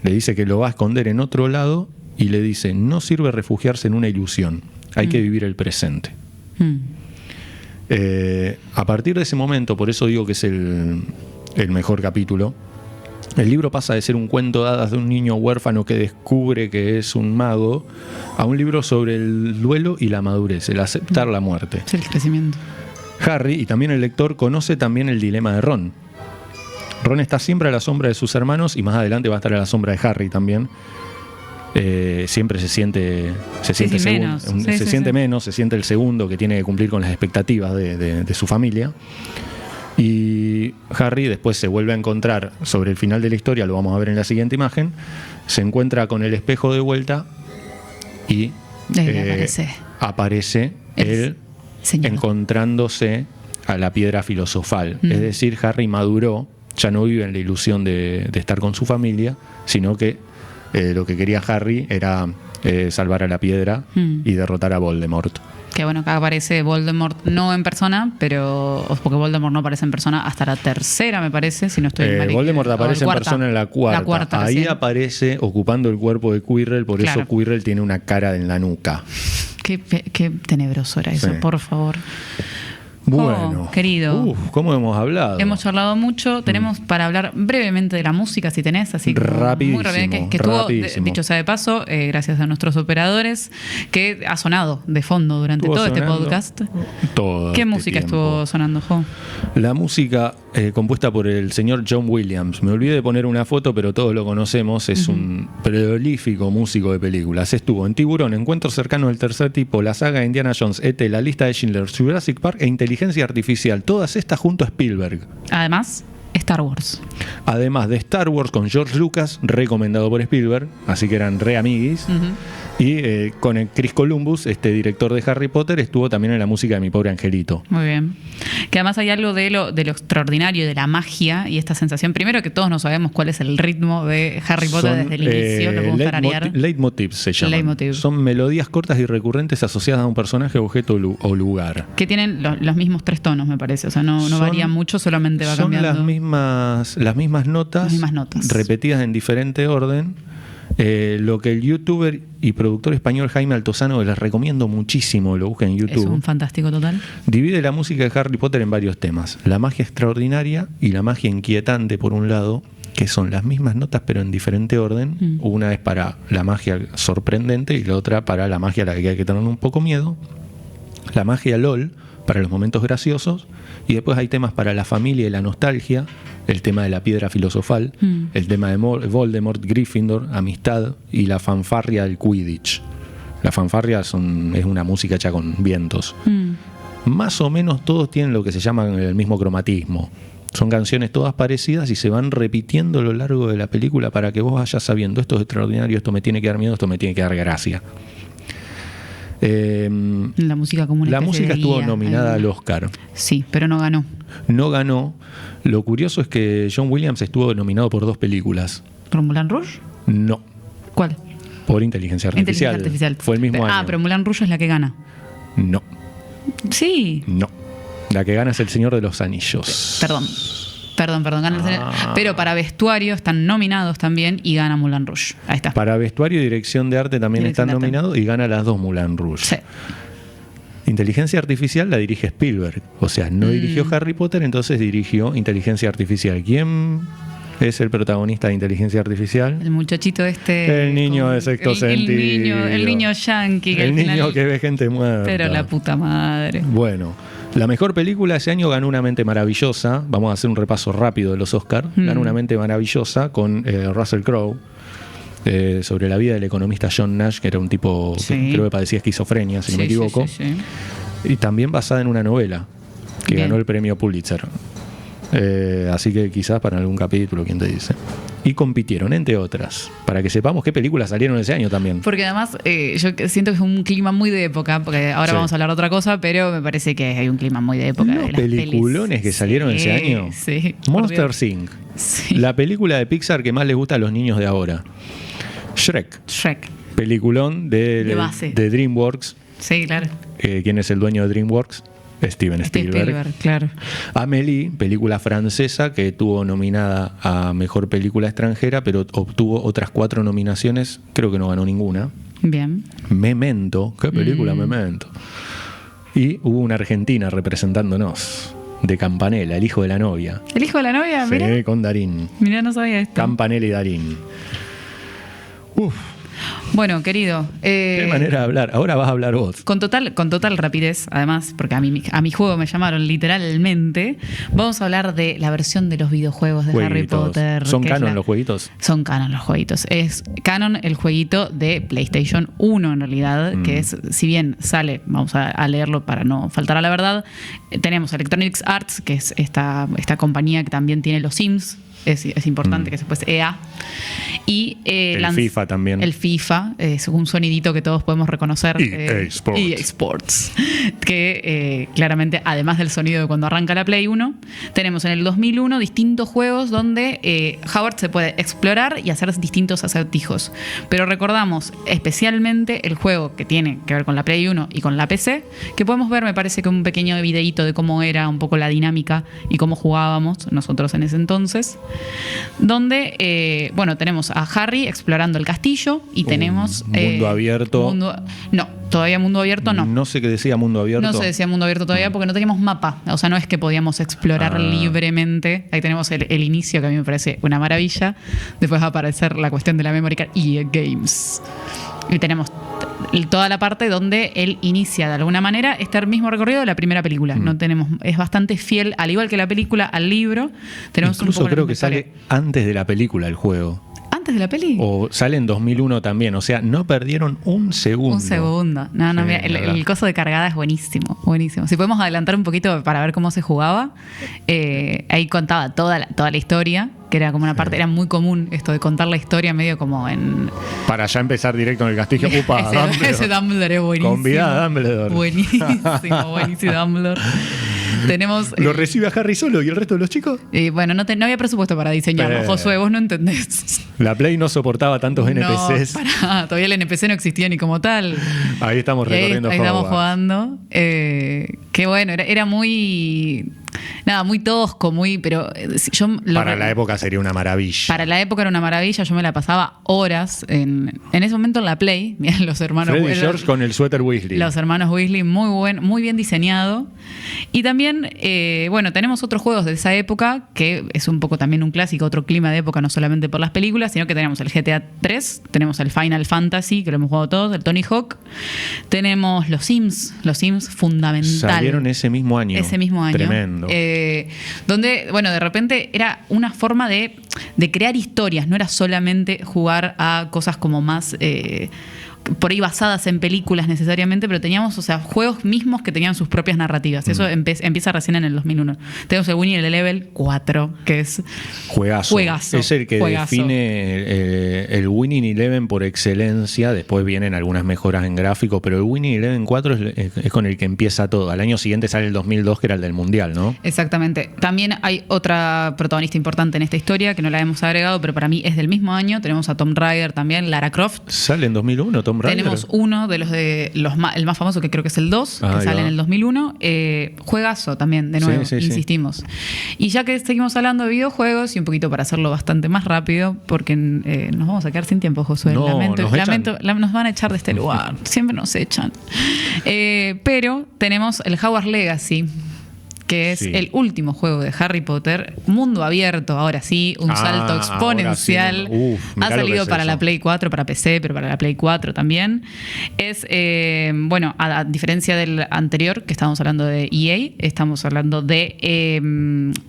Le dice que lo va a esconder en otro lado y le dice, no sirve refugiarse en una ilusión, hay que vivir el presente. A partir de ese momento, por eso digo que es el mejor capítulo, el libro pasa de ser un cuento de hadas de un niño huérfano que descubre que es un mago a un libro sobre el duelo y la madurez, el aceptar la muerte. Es el crecimiento. Harry, y también el lector, conoce también el dilema de Ron. Ron está siempre a la sombra de sus hermanos y más adelante va a estar a la sombra de Harry también. Siempre se siente menos, se siente el segundo que tiene que cumplir con las expectativas de su familia. Y Harry después se vuelve a encontrar, sobre el final de la historia, lo vamos a ver en la siguiente imagen, se encuentra con el espejo de vuelta y aparece él encontrándose a la piedra filosofal. Es decir, Harry maduró, ya no vive en la ilusión de estar con su familia, sino que lo que quería Harry era salvar a la piedra y derrotar a Voldemort. Que bueno, acá aparece Voldemort no en persona, pero porque Voldemort no aparece en persona hasta la tercera, me parece, si no estoy mal. Voldemort aparece en persona en la cuarta. Ahí aparece ocupando el cuerpo de Quirrell, por eso Quirrell tiene una cara en la nuca. Qué tenebroso era eso, por favor. Bueno, querido, ¿cómo hemos hablado? Hemos charlado mucho. Tenemos para hablar brevemente de la música, si tenés, así rapidísimo, muy rápido, que estuvo, dicho sea de paso, gracias a nuestros operadores, que ha sonado de fondo durante todo este podcast. ¿Qué música estuvo sonando, Jo? La música compuesta por el señor John Williams. Me olvidé de poner una foto, pero todos lo conocemos. Es un prolífico músico de películas. Estuvo en Tiburón, Encuentro cercano del tercer tipo, la saga de Indiana Jones, E.T., La lista de Schindler, Jurassic Park e Inteligencia Artificial. Todas estas junto a Spielberg. Además, Star Wars. Además de Star Wars con George Lucas, recomendado por Spielberg, así que eran re amiguis. Y con el Chris Columbus, director de Harry Potter, estuvo también en la música de Mi Pobre Angelito. Muy bien. Que además hay algo de lo extraordinario, de la magia y esta sensación. Primero que todos no sabemos cuál es el ritmo de Harry Potter desde el inicio, lo podemos tararear. Leitmotivs se llaman. Leitmotiv. Son melodías cortas y recurrentes asociadas a un personaje, objeto o lugar. Que tienen los mismos 3 tonos, me parece. O sea, no varían mucho, solamente va cambiando. Son las mismas notas, repetidas en diferente orden. Lo que el youtuber y productor español Jaime Altozano, que les recomiendo muchísimo, lo busquen en YouTube. Es un fantástico total. Divide la música de Harry Potter en varios temas: la magia extraordinaria y la magia inquietante, por un lado, que son las mismas notas pero en diferente orden. Una es para la magia sorprendente y la otra para la magia a la que hay que tener un poco miedo. La magia LOL para los momentos graciosos, y después hay temas para la familia y la nostalgia, el tema de la piedra filosofal, el tema de Voldemort, Gryffindor, amistad y la fanfarria del Quidditch. La fanfarria es una música hecha con vientos. Más o menos todos tienen lo que se llama el mismo cromatismo. Son canciones todas parecidas y se van repitiendo a lo largo de la película para que vos vayas sabiendo: esto es extraordinario, esto me tiene que dar miedo, esto me tiene que dar gracia. La música como una La especie música de estuvo guía, nominada al Oscar. Sí, pero no ganó. No ganó. Lo curioso es que John Williams estuvo nominado por 2 películas. ¿Por Moulin Rouge? No. ¿Cuál? Por Inteligencia Artificial. Fue el mismo año. Pero Moulin Rouge es la que gana. No. Sí. No. La que gana es El Señor de los Anillos. Perdón, gana el Señor. Pero para vestuario están nominados también y gana Moulin Rouge. Ahí está. Para vestuario y dirección de arte también están nominados y gana las 2 Moulin Rouge. Sí. Inteligencia Artificial la dirige Spielberg. O sea, no dirigió Harry Potter, entonces dirigió Inteligencia Artificial. ¿Quién es el protagonista de Inteligencia Artificial? El muchachito El niño de sexto sentido. El niño yankee. El niño que ve gente muerta. Pero la puta madre. Bueno, la mejor película ese año ganó Una mente maravillosa. Vamos a hacer un repaso rápido de los Oscars. Ganó Una mente maravillosa con Russell Crowe. Sobre la vida del economista John Nash, que era un tipo que creo que padecía esquizofrenia, si no me equivoco. Sí. Y también basada en una novela que ganó el premio Pulitzer. Así que quizás para algún capítulo, quién te dice. Y compitieron, entre otras, para que sepamos qué películas salieron ese año también. Porque además yo siento que es un clima muy de época, porque ahora vamos a hablar de otra cosa, pero me parece que hay un clima muy de época. Los de las peliculones que salieron ese año. Sí. Monster Inc. Sí. La película de Pixar que más les gusta a los niños de ahora. Shrek. Peliculón de DreamWorks. Sí, claro. ¿Quién es el dueño de DreamWorks? Steven Spielberg. Claro. Amélie, película francesa que tuvo nominada a Mejor Película Extranjera, pero obtuvo otras 4 nominaciones, creo que no ganó ninguna. Bien. Memento, ¿qué película Memento? Y hubo una argentina representándonos, de Campanella, el hijo de la novia. ¿El hijo de la novia? Sí, Mira. con Darín. Mira, no sabía esto. Campanella y Darín. Bueno, querido. Qué manera de hablar. Ahora vas a hablar vos. Con total rapidez, además, porque a mi juego me llamaron literalmente. Vamos a hablar de la versión de los videojuegos de Harry Potter. ¿Son canon los jueguitos? Son canon los jueguitos. Es canon el jueguito de PlayStation 1, en realidad, que es, si bien sale, vamos a leerlo para no faltar a la verdad, tenemos Electronic Arts, que es esta compañía que también tiene los Sims. Es importante que después EA. Y el FIFA también. El FIFA, es un sonidito que todos podemos reconocer. EA Sports. EA Sports. Que claramente, además del sonido de cuando arranca la Play 1, tenemos en el 2001 distintos juegos donde Howard se puede explorar y hacer distintos acertijos. Pero recordamos especialmente el juego que tiene que ver con la Play 1 y con la PC, que podemos ver, me parece que un pequeño videíto de cómo era un poco la dinámica y cómo jugábamos nosotros en ese entonces. Donde, tenemos a Harry explorando el castillo y tenemos... mundo abierto. No, todavía mundo abierto no. No sé qué decía mundo abierto. No se decía mundo abierto todavía porque no teníamos mapa. O sea, no es que podíamos explorar libremente. Ahí tenemos el inicio, que a mí me parece una maravilla. Después va a aparecer la cuestión de la memory card y EA Games. Y tenemos toda la parte donde él inicia de alguna manera este mismo recorrido de la primera película. No tenemos, es bastante fiel, al igual que la película, al libro. Tenemos incluso un poco creo que sale antes de la película el juego. antes de la peli? O sale en 2001 también. O sea, no perdieron un segundo. Un segundo. No, Sí, mira, el coso de cargada es buenísimo. Buenísimo. Si podemos adelantar un poquito para ver cómo se jugaba, ahí contaba toda la historia, que era como una parte, era muy común esto de contar la historia medio como en... Para ya empezar directo en el castillo. Upa, ese Dumbledore es buenísimo. Convidada a Dumbledore. Buenísimo Dumbledore. Tenemos... ¿Lo recibe a Harry solo y el resto de los chicos? Bueno, no había presupuesto para diseñarlo. Josué, vos no entendés. La Play no soportaba tantos NPCs. Todavía el NPC no existía ni como tal. Ahí estamos recorriendo ahí estamos jugando. Qué bueno, era muy... Nada, muy tosco, pero para la época sería una maravilla. Para la época era una maravilla, yo me la pasaba horas en ese momento en la Play. Mirá, los hermanos Fred y George con el suéter Weasley. Los hermanos Weasley, muy bien diseñado. Y también, tenemos otros juegos de esa época, que es un poco también un clásico, otro clima de época, no solamente por las películas, sino que tenemos el GTA 3, tenemos el Final Fantasy, que lo hemos jugado todos, el Tony Hawk, tenemos los Sims fundamental. Salieron ese mismo año. Tremendo. Donde, de repente era una forma de crear historias, no era solamente jugar a cosas como más... por ahí basadas en películas necesariamente, pero teníamos, juegos mismos que tenían sus propias narrativas. Eso empieza recién en el 2001. Tenemos el Winning Level 4, que es... Juegazo. Es el que define el Winning Eleven por excelencia. Después vienen algunas mejoras en gráfico, pero el Winning Eleven 4 es con el que empieza todo. Al año siguiente sale el 2002, que era el del Mundial, ¿no? Exactamente. También hay otra protagonista importante en esta historia, que no la hemos agregado, pero para mí es del mismo año. Tenemos a Tomb Raider también, Lara Croft. Sale en 2001, Tomb Raider. Tenemos uno de el más famoso, que creo que es el 2, que sale en el 2001. Juegazo también, de nuevo, insistimos. Sí. Y ya que seguimos hablando de videojuegos, y un poquito para hacerlo bastante más rápido, porque nos vamos a quedar sin tiempo, Josué. Nos van a echar de este lugar. Siempre nos echan. Pero tenemos el Hogwarts Legacy, que es el último juego de Harry Potter, mundo abierto, ahora sí, un salto exponencial. Ha salido para la Play 4, para PC, pero para la Play 4 también. Es, a diferencia del anterior, que estábamos hablando de EA, estamos hablando de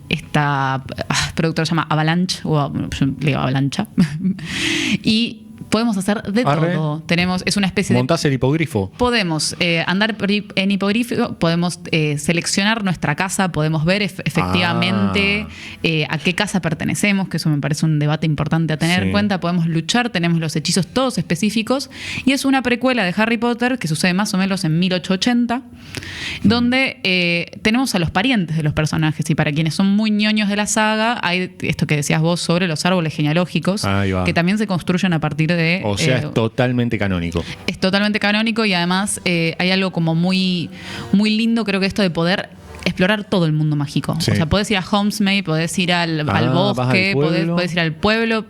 esta productora se llama Avalanche, o yo le digo Avalancha, y podemos hacer de todo. Es una especie ¿Montás el hipogrifo? Podemos andar en hipogrifo, podemos seleccionar nuestra casa, podemos ver efectivamente a qué casa pertenecemos, que eso me parece un debate importante a tener en cuenta. Podemos luchar, tenemos los hechizos todos específicos, y es una precuela de Harry Potter que sucede más o menos en 1880, donde tenemos a los parientes de los personajes, y para quienes son muy ñoños de la saga, hay esto que decías vos sobre los árboles genealógicos, que también se construyen a partir de... es totalmente canónico. Es totalmente canónico, y además hay algo como muy, muy lindo, creo que esto de poder explorar todo el mundo mágico. Sí. O sea, podés ir a Hogsmeade, podés ir al bosque, podés ir al pueblo,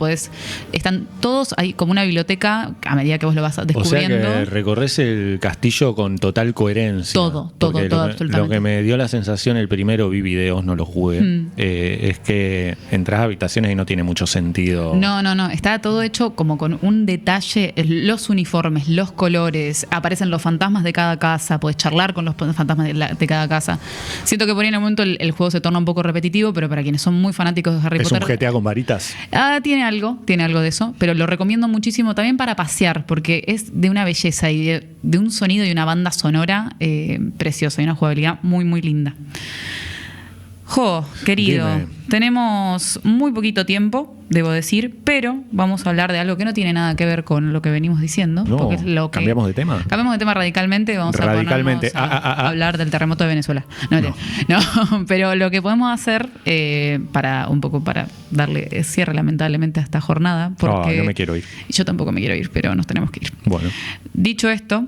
están todos ahí como una biblioteca a medida que vos lo vas descubriendo. O sea que recorres el castillo con total coherencia. Todo, absolutamente. Lo que me dio la sensación, el primero vi videos, no los jugué, es que entras a habitaciones y no tiene mucho sentido. No. Está todo hecho como con un detalle, los uniformes, los colores, aparecen los fantasmas de cada casa, podés charlar con los fantasmas de cada casa. Siento que por ahí en el momento el juego se torna un poco repetitivo, pero para quienes son muy fanáticos de Harry Potter... ¿Es un GTA con varitas? Tiene algo de eso, pero lo recomiendo muchísimo también para pasear, porque es de una belleza y de un sonido y una banda sonora preciosa, y una jugabilidad muy, muy linda. Jo, querido, tenemos muy poquito tiempo, debo decir, pero vamos a hablar de algo que no tiene nada que ver con lo que venimos diciendo. No, porque es lo que... ¿Cambiamos de tema? Cambiamos de tema radicalmente, vamos a ponernos a hablar del terremoto de Venezuela. No, pero lo que podemos hacer para darle cierre lamentablemente a esta jornada, porque no me quiero ir. Yo tampoco me quiero ir, pero nos tenemos que ir. Bueno. Dicho esto,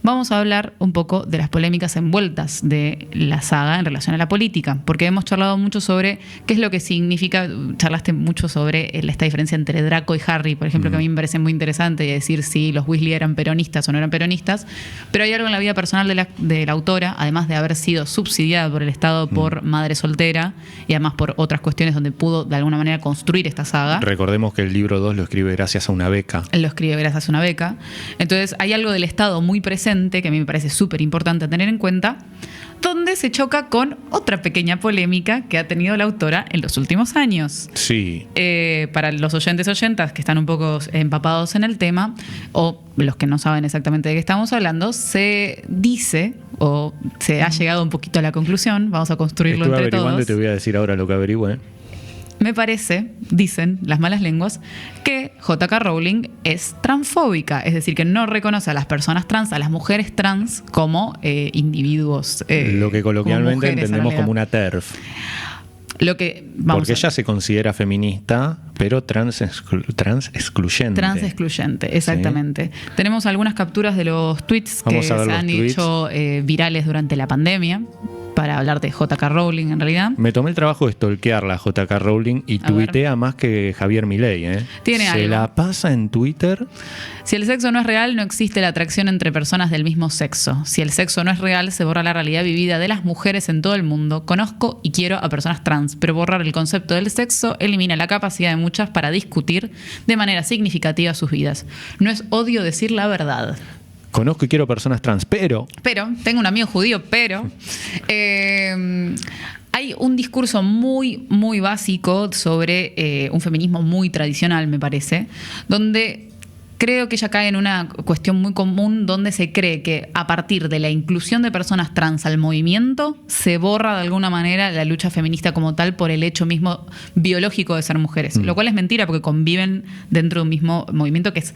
vamos a hablar un poco de las polémicas envueltas de la saga en relación a la política, porque hemos charlado mucho sobre qué es lo que significa, charlaste mucho sobre esta diferencia entre Draco y Harry, por ejemplo, que a mí me parece muy interesante, y decir si los Weasley eran peronistas o no eran peronistas, pero hay algo en la vida personal de la autora, además de haber sido subsidiada por el Estado por madre soltera, y además por otras cuestiones donde pudo de alguna manera construir esta saga. Recordemos que el libro 2 lo escribe gracias a una beca. Lo escribe gracias a una beca. Entonces hay algo del Estado muy presente, que a mí me parece súper importante tener en cuenta. donde se choca con otra pequeña polémica que ha tenido la autora en los últimos años. Sí. Para los oyentas que están un poco empapados en el tema, o los que no saben exactamente de qué estamos hablando, se dice, o se ha llegado un poquito a la conclusión, vamos a construirlo Estuve entre averiguando todos. y te voy a decir ahora lo que averigüé. Me parece, dicen las malas lenguas, que J.K. Rowling es transfóbica, es decir, que no reconoce a las personas trans, a las mujeres trans, como individuos. Lo que coloquialmente entendemos como una TERF. Lo que, porque ella se considera feminista, pero trans excluyente. Trans excluyente, exactamente. ¿Sí? Tenemos algunas capturas de los tweets que se han hecho virales durante la pandemia, para hablar de J.K. Rowling en realidad. Me tomé el trabajo de stalkearla a J.K. Rowling y tuitea más que Javier Milei. Tiene algo. Se la pasa en Twitter. Si el sexo no es real, no existe la atracción entre personas del mismo sexo. Si el sexo no es real, se borra la realidad vivida de las mujeres en todo el mundo. Conozco y quiero a personas trans, pero borrar el concepto del sexo elimina la capacidad de muchas para discutir de manera significativa sus vidas. No es odio decir la verdad. Conozco y quiero personas trans, pero tengo un amigo judío, pero hay un discurso muy, muy básico sobre un feminismo muy tradicional, me parece, donde creo que ella cae en una cuestión muy común donde se cree que a partir de la inclusión de personas trans al movimiento se borra de alguna manera la lucha feminista como tal por el hecho mismo biológico de ser mujeres, lo cual es mentira porque conviven dentro de un mismo movimiento que es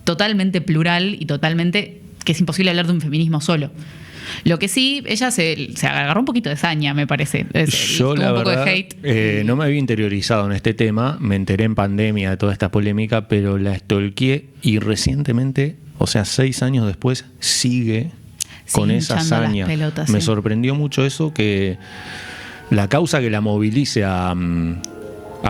totalmente plural y totalmente que es imposible hablar de un feminismo solo. Lo que sí, ella se agarró un poquito de saña, me parece. Yo, la verdad, no me había interiorizado en este tema, me enteré en pandemia de toda esta polémica, pero la stalkeé y recientemente, o sea, 6 años después, sigue con esa saña. Pelotas, me sí. sorprendió mucho eso, que la causa que la movilice a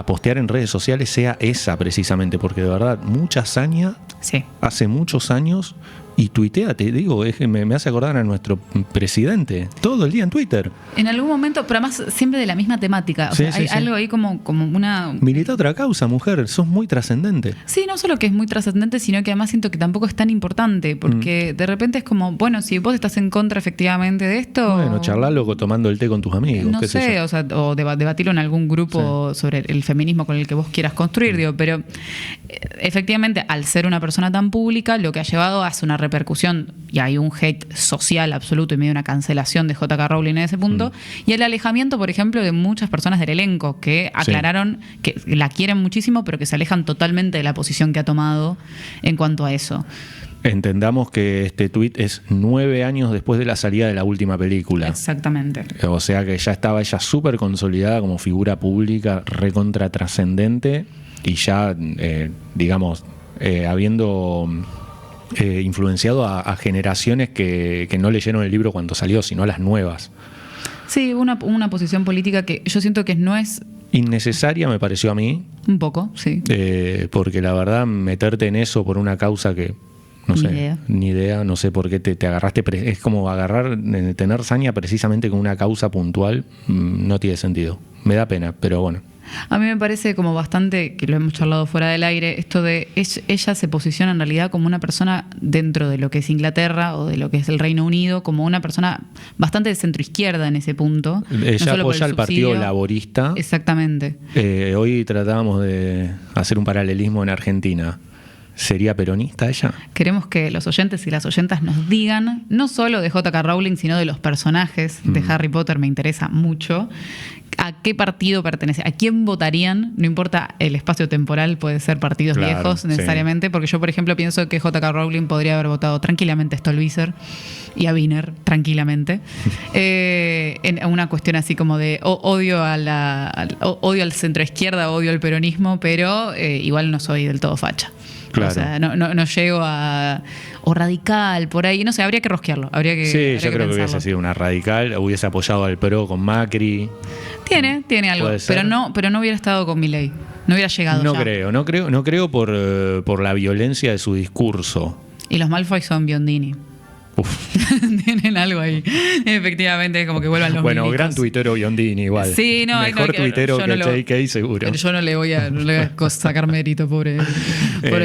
postear en redes sociales sea esa precisamente, porque de verdad, mucha saña, sí. Hace muchos años. Y tuitea, te digo, me hace acordar a nuestro presidente, todo el día en Twitter. En algún momento, pero además siempre de la misma temática. O sea, hay algo ahí como una... Milita otra causa, mujer, sos muy trascendente. Sí, no solo que es muy trascendente, sino que además siento que tampoco es tan importante, porque de repente es como, bueno, si vos estás en contra efectivamente de esto... Bueno, charlalo tomando el té con tus amigos. No sé, o debatirlo en algún grupo sobre el feminismo con el que vos quieras construir, digo, pero efectivamente, al ser una persona tan pública, lo que ha llevado a una repercusión, y hay un hate social absoluto y medio una cancelación de J.K. Rowling en ese punto, y el alejamiento, por ejemplo, de muchas personas del elenco que aclararon que la quieren muchísimo, pero que se alejan totalmente de la posición que ha tomado en cuanto a eso. Entendamos que este tuit es 9 años después de la salida de la última película. Exactamente. O sea que ya estaba ella súper consolidada como figura pública, recontra trascendente, y ya, digamos, habiendo... influenciado a generaciones que no leyeron el libro cuando salió, sino a las nuevas. Sí, una posición política que yo siento que no es... innecesaria, me pareció a mí. Un poco, sí. Porque la verdad, meterte en eso por una causa que... no sé, ni idea, no sé por qué te agarraste. Es como tener saña precisamente con una causa puntual, no tiene sentido. Me da pena, pero bueno. A mí me parece como bastante, que lo hemos charlado fuera del aire, esto de ella se posiciona en realidad como una persona dentro de lo que es Inglaterra o de lo que es el Reino Unido, como una persona bastante de centroizquierda en ese punto. Ella apoya al Partido Laborista. Exactamente. Hoy tratábamos de hacer un paralelismo en Argentina. ¿Sería peronista ella? Queremos que los oyentes y las oyentas nos digan, no solo de J.K. Rowling, sino de los personajes de Harry Potter, me interesa mucho, a qué partido pertenece, a quién votarían, no importa el espacio temporal, puede ser partidos viejos necesariamente, porque yo, por ejemplo, pienso que J.K. Rowling podría haber votado tranquilamente a Stolbizer y a Wiener, tranquilamente, en una cuestión así como de odio odio al centroizquierda, odio al peronismo, pero igual no soy del todo facha. Claro. O sea, no llego a... o radical, por ahí, no sé, habría que rosquearlo. Habría que yo creo que hubiese sido una radical, hubiese apoyado al PRO con Macri. Tiene algo, pero no hubiera estado con Milei. No hubiera llegado No creo por la violencia de su discurso. Y los Malfoy son Biondini. Tienen algo ahí. Efectivamente, es como que vuelvan los Bueno, mimitos. gran tuitero Biondini igual. Sí, no, Mejor tuitero que JK seguro. Yo no le voy a sacar mérito, pobre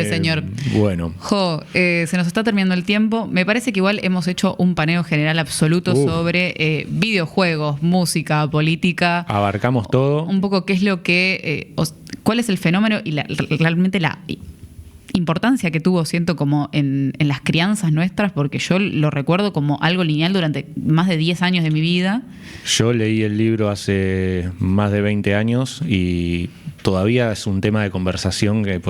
señor. Bueno. Jo, se nos está terminando el tiempo. Me parece que igual hemos hecho un paneo general absoluto sobre videojuegos, música, política. Abarcamos todo. Un poco qué es lo que... cuál es el fenómeno y realmente la importancia que tuvo, siento, como en las crianzas nuestras, porque yo lo recuerdo como algo lineal durante más de 10 años de mi vida. Yo leí el libro hace más de 20 años y todavía es un tema de conversación que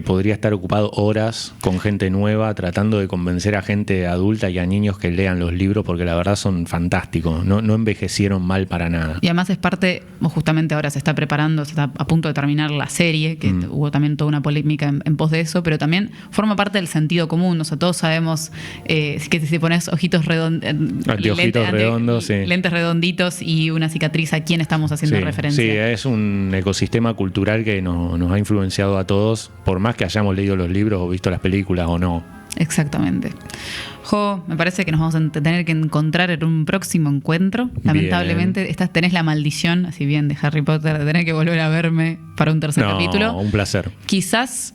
podría estar ocupado horas con gente nueva, tratando de convencer a gente adulta y a niños que lean los libros, porque la verdad son fantásticos, no envejecieron mal para nada. Y además es parte, justamente ahora se está preparando, se está a punto de terminar la serie, que hubo también toda una polémica en pos de eso, pero también forma parte del sentido común. O sea, todos sabemos que si pones ojitos redondos, sí. Lentes redonditos y una cicatriz, ¿a quién estamos haciendo referencia? Sí, es un ecosistema cultural que nos ha influenciado a todos, por más que hayamos leído los libros o visto las películas o no. Exactamente. Jo, me parece que nos vamos a tener que encontrar en un próximo encuentro. Lamentablemente, tenés la maldición, así bien, de Harry Potter, de tener que volver a verme para un tercer capítulo. Un placer. Quizás,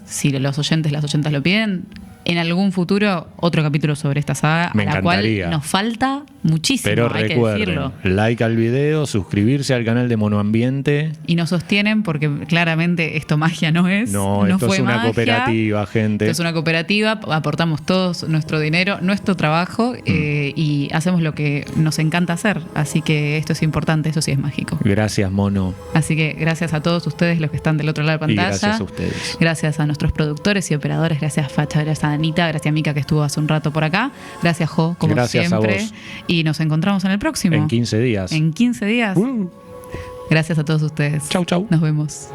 si las oyentas lo piden, en algún futuro otro capítulo sobre esta saga, Me a la encantaría. cual nos falta muchísimo, Pero hay recuerden, que decirlo. like al video, suscribirse al canal de Monoambiente. Y nos sostienen porque claramente esto magia no es. No, esto fue es una magia. cooperativa, gente. Esto es una cooperativa, aportamos todos nuestro dinero, nuestro trabajo y hacemos lo que nos encanta hacer. Así que esto es importante, eso sí es mágico. Gracias, Mono. Así que gracias a todos ustedes los que están del otro lado de la Y pantalla. gracias a ustedes. Gracias a nuestros productores y operadores. Gracias, Facha. Gracias a Anita. Gracias a Mica, que estuvo hace un rato por acá. Gracias, Jo, como Gracias siempre. a vos. Y nos encontramos en el próximo. En 15 días. En 15 días. Gracias a todos ustedes. Chau, chau. Nos vemos.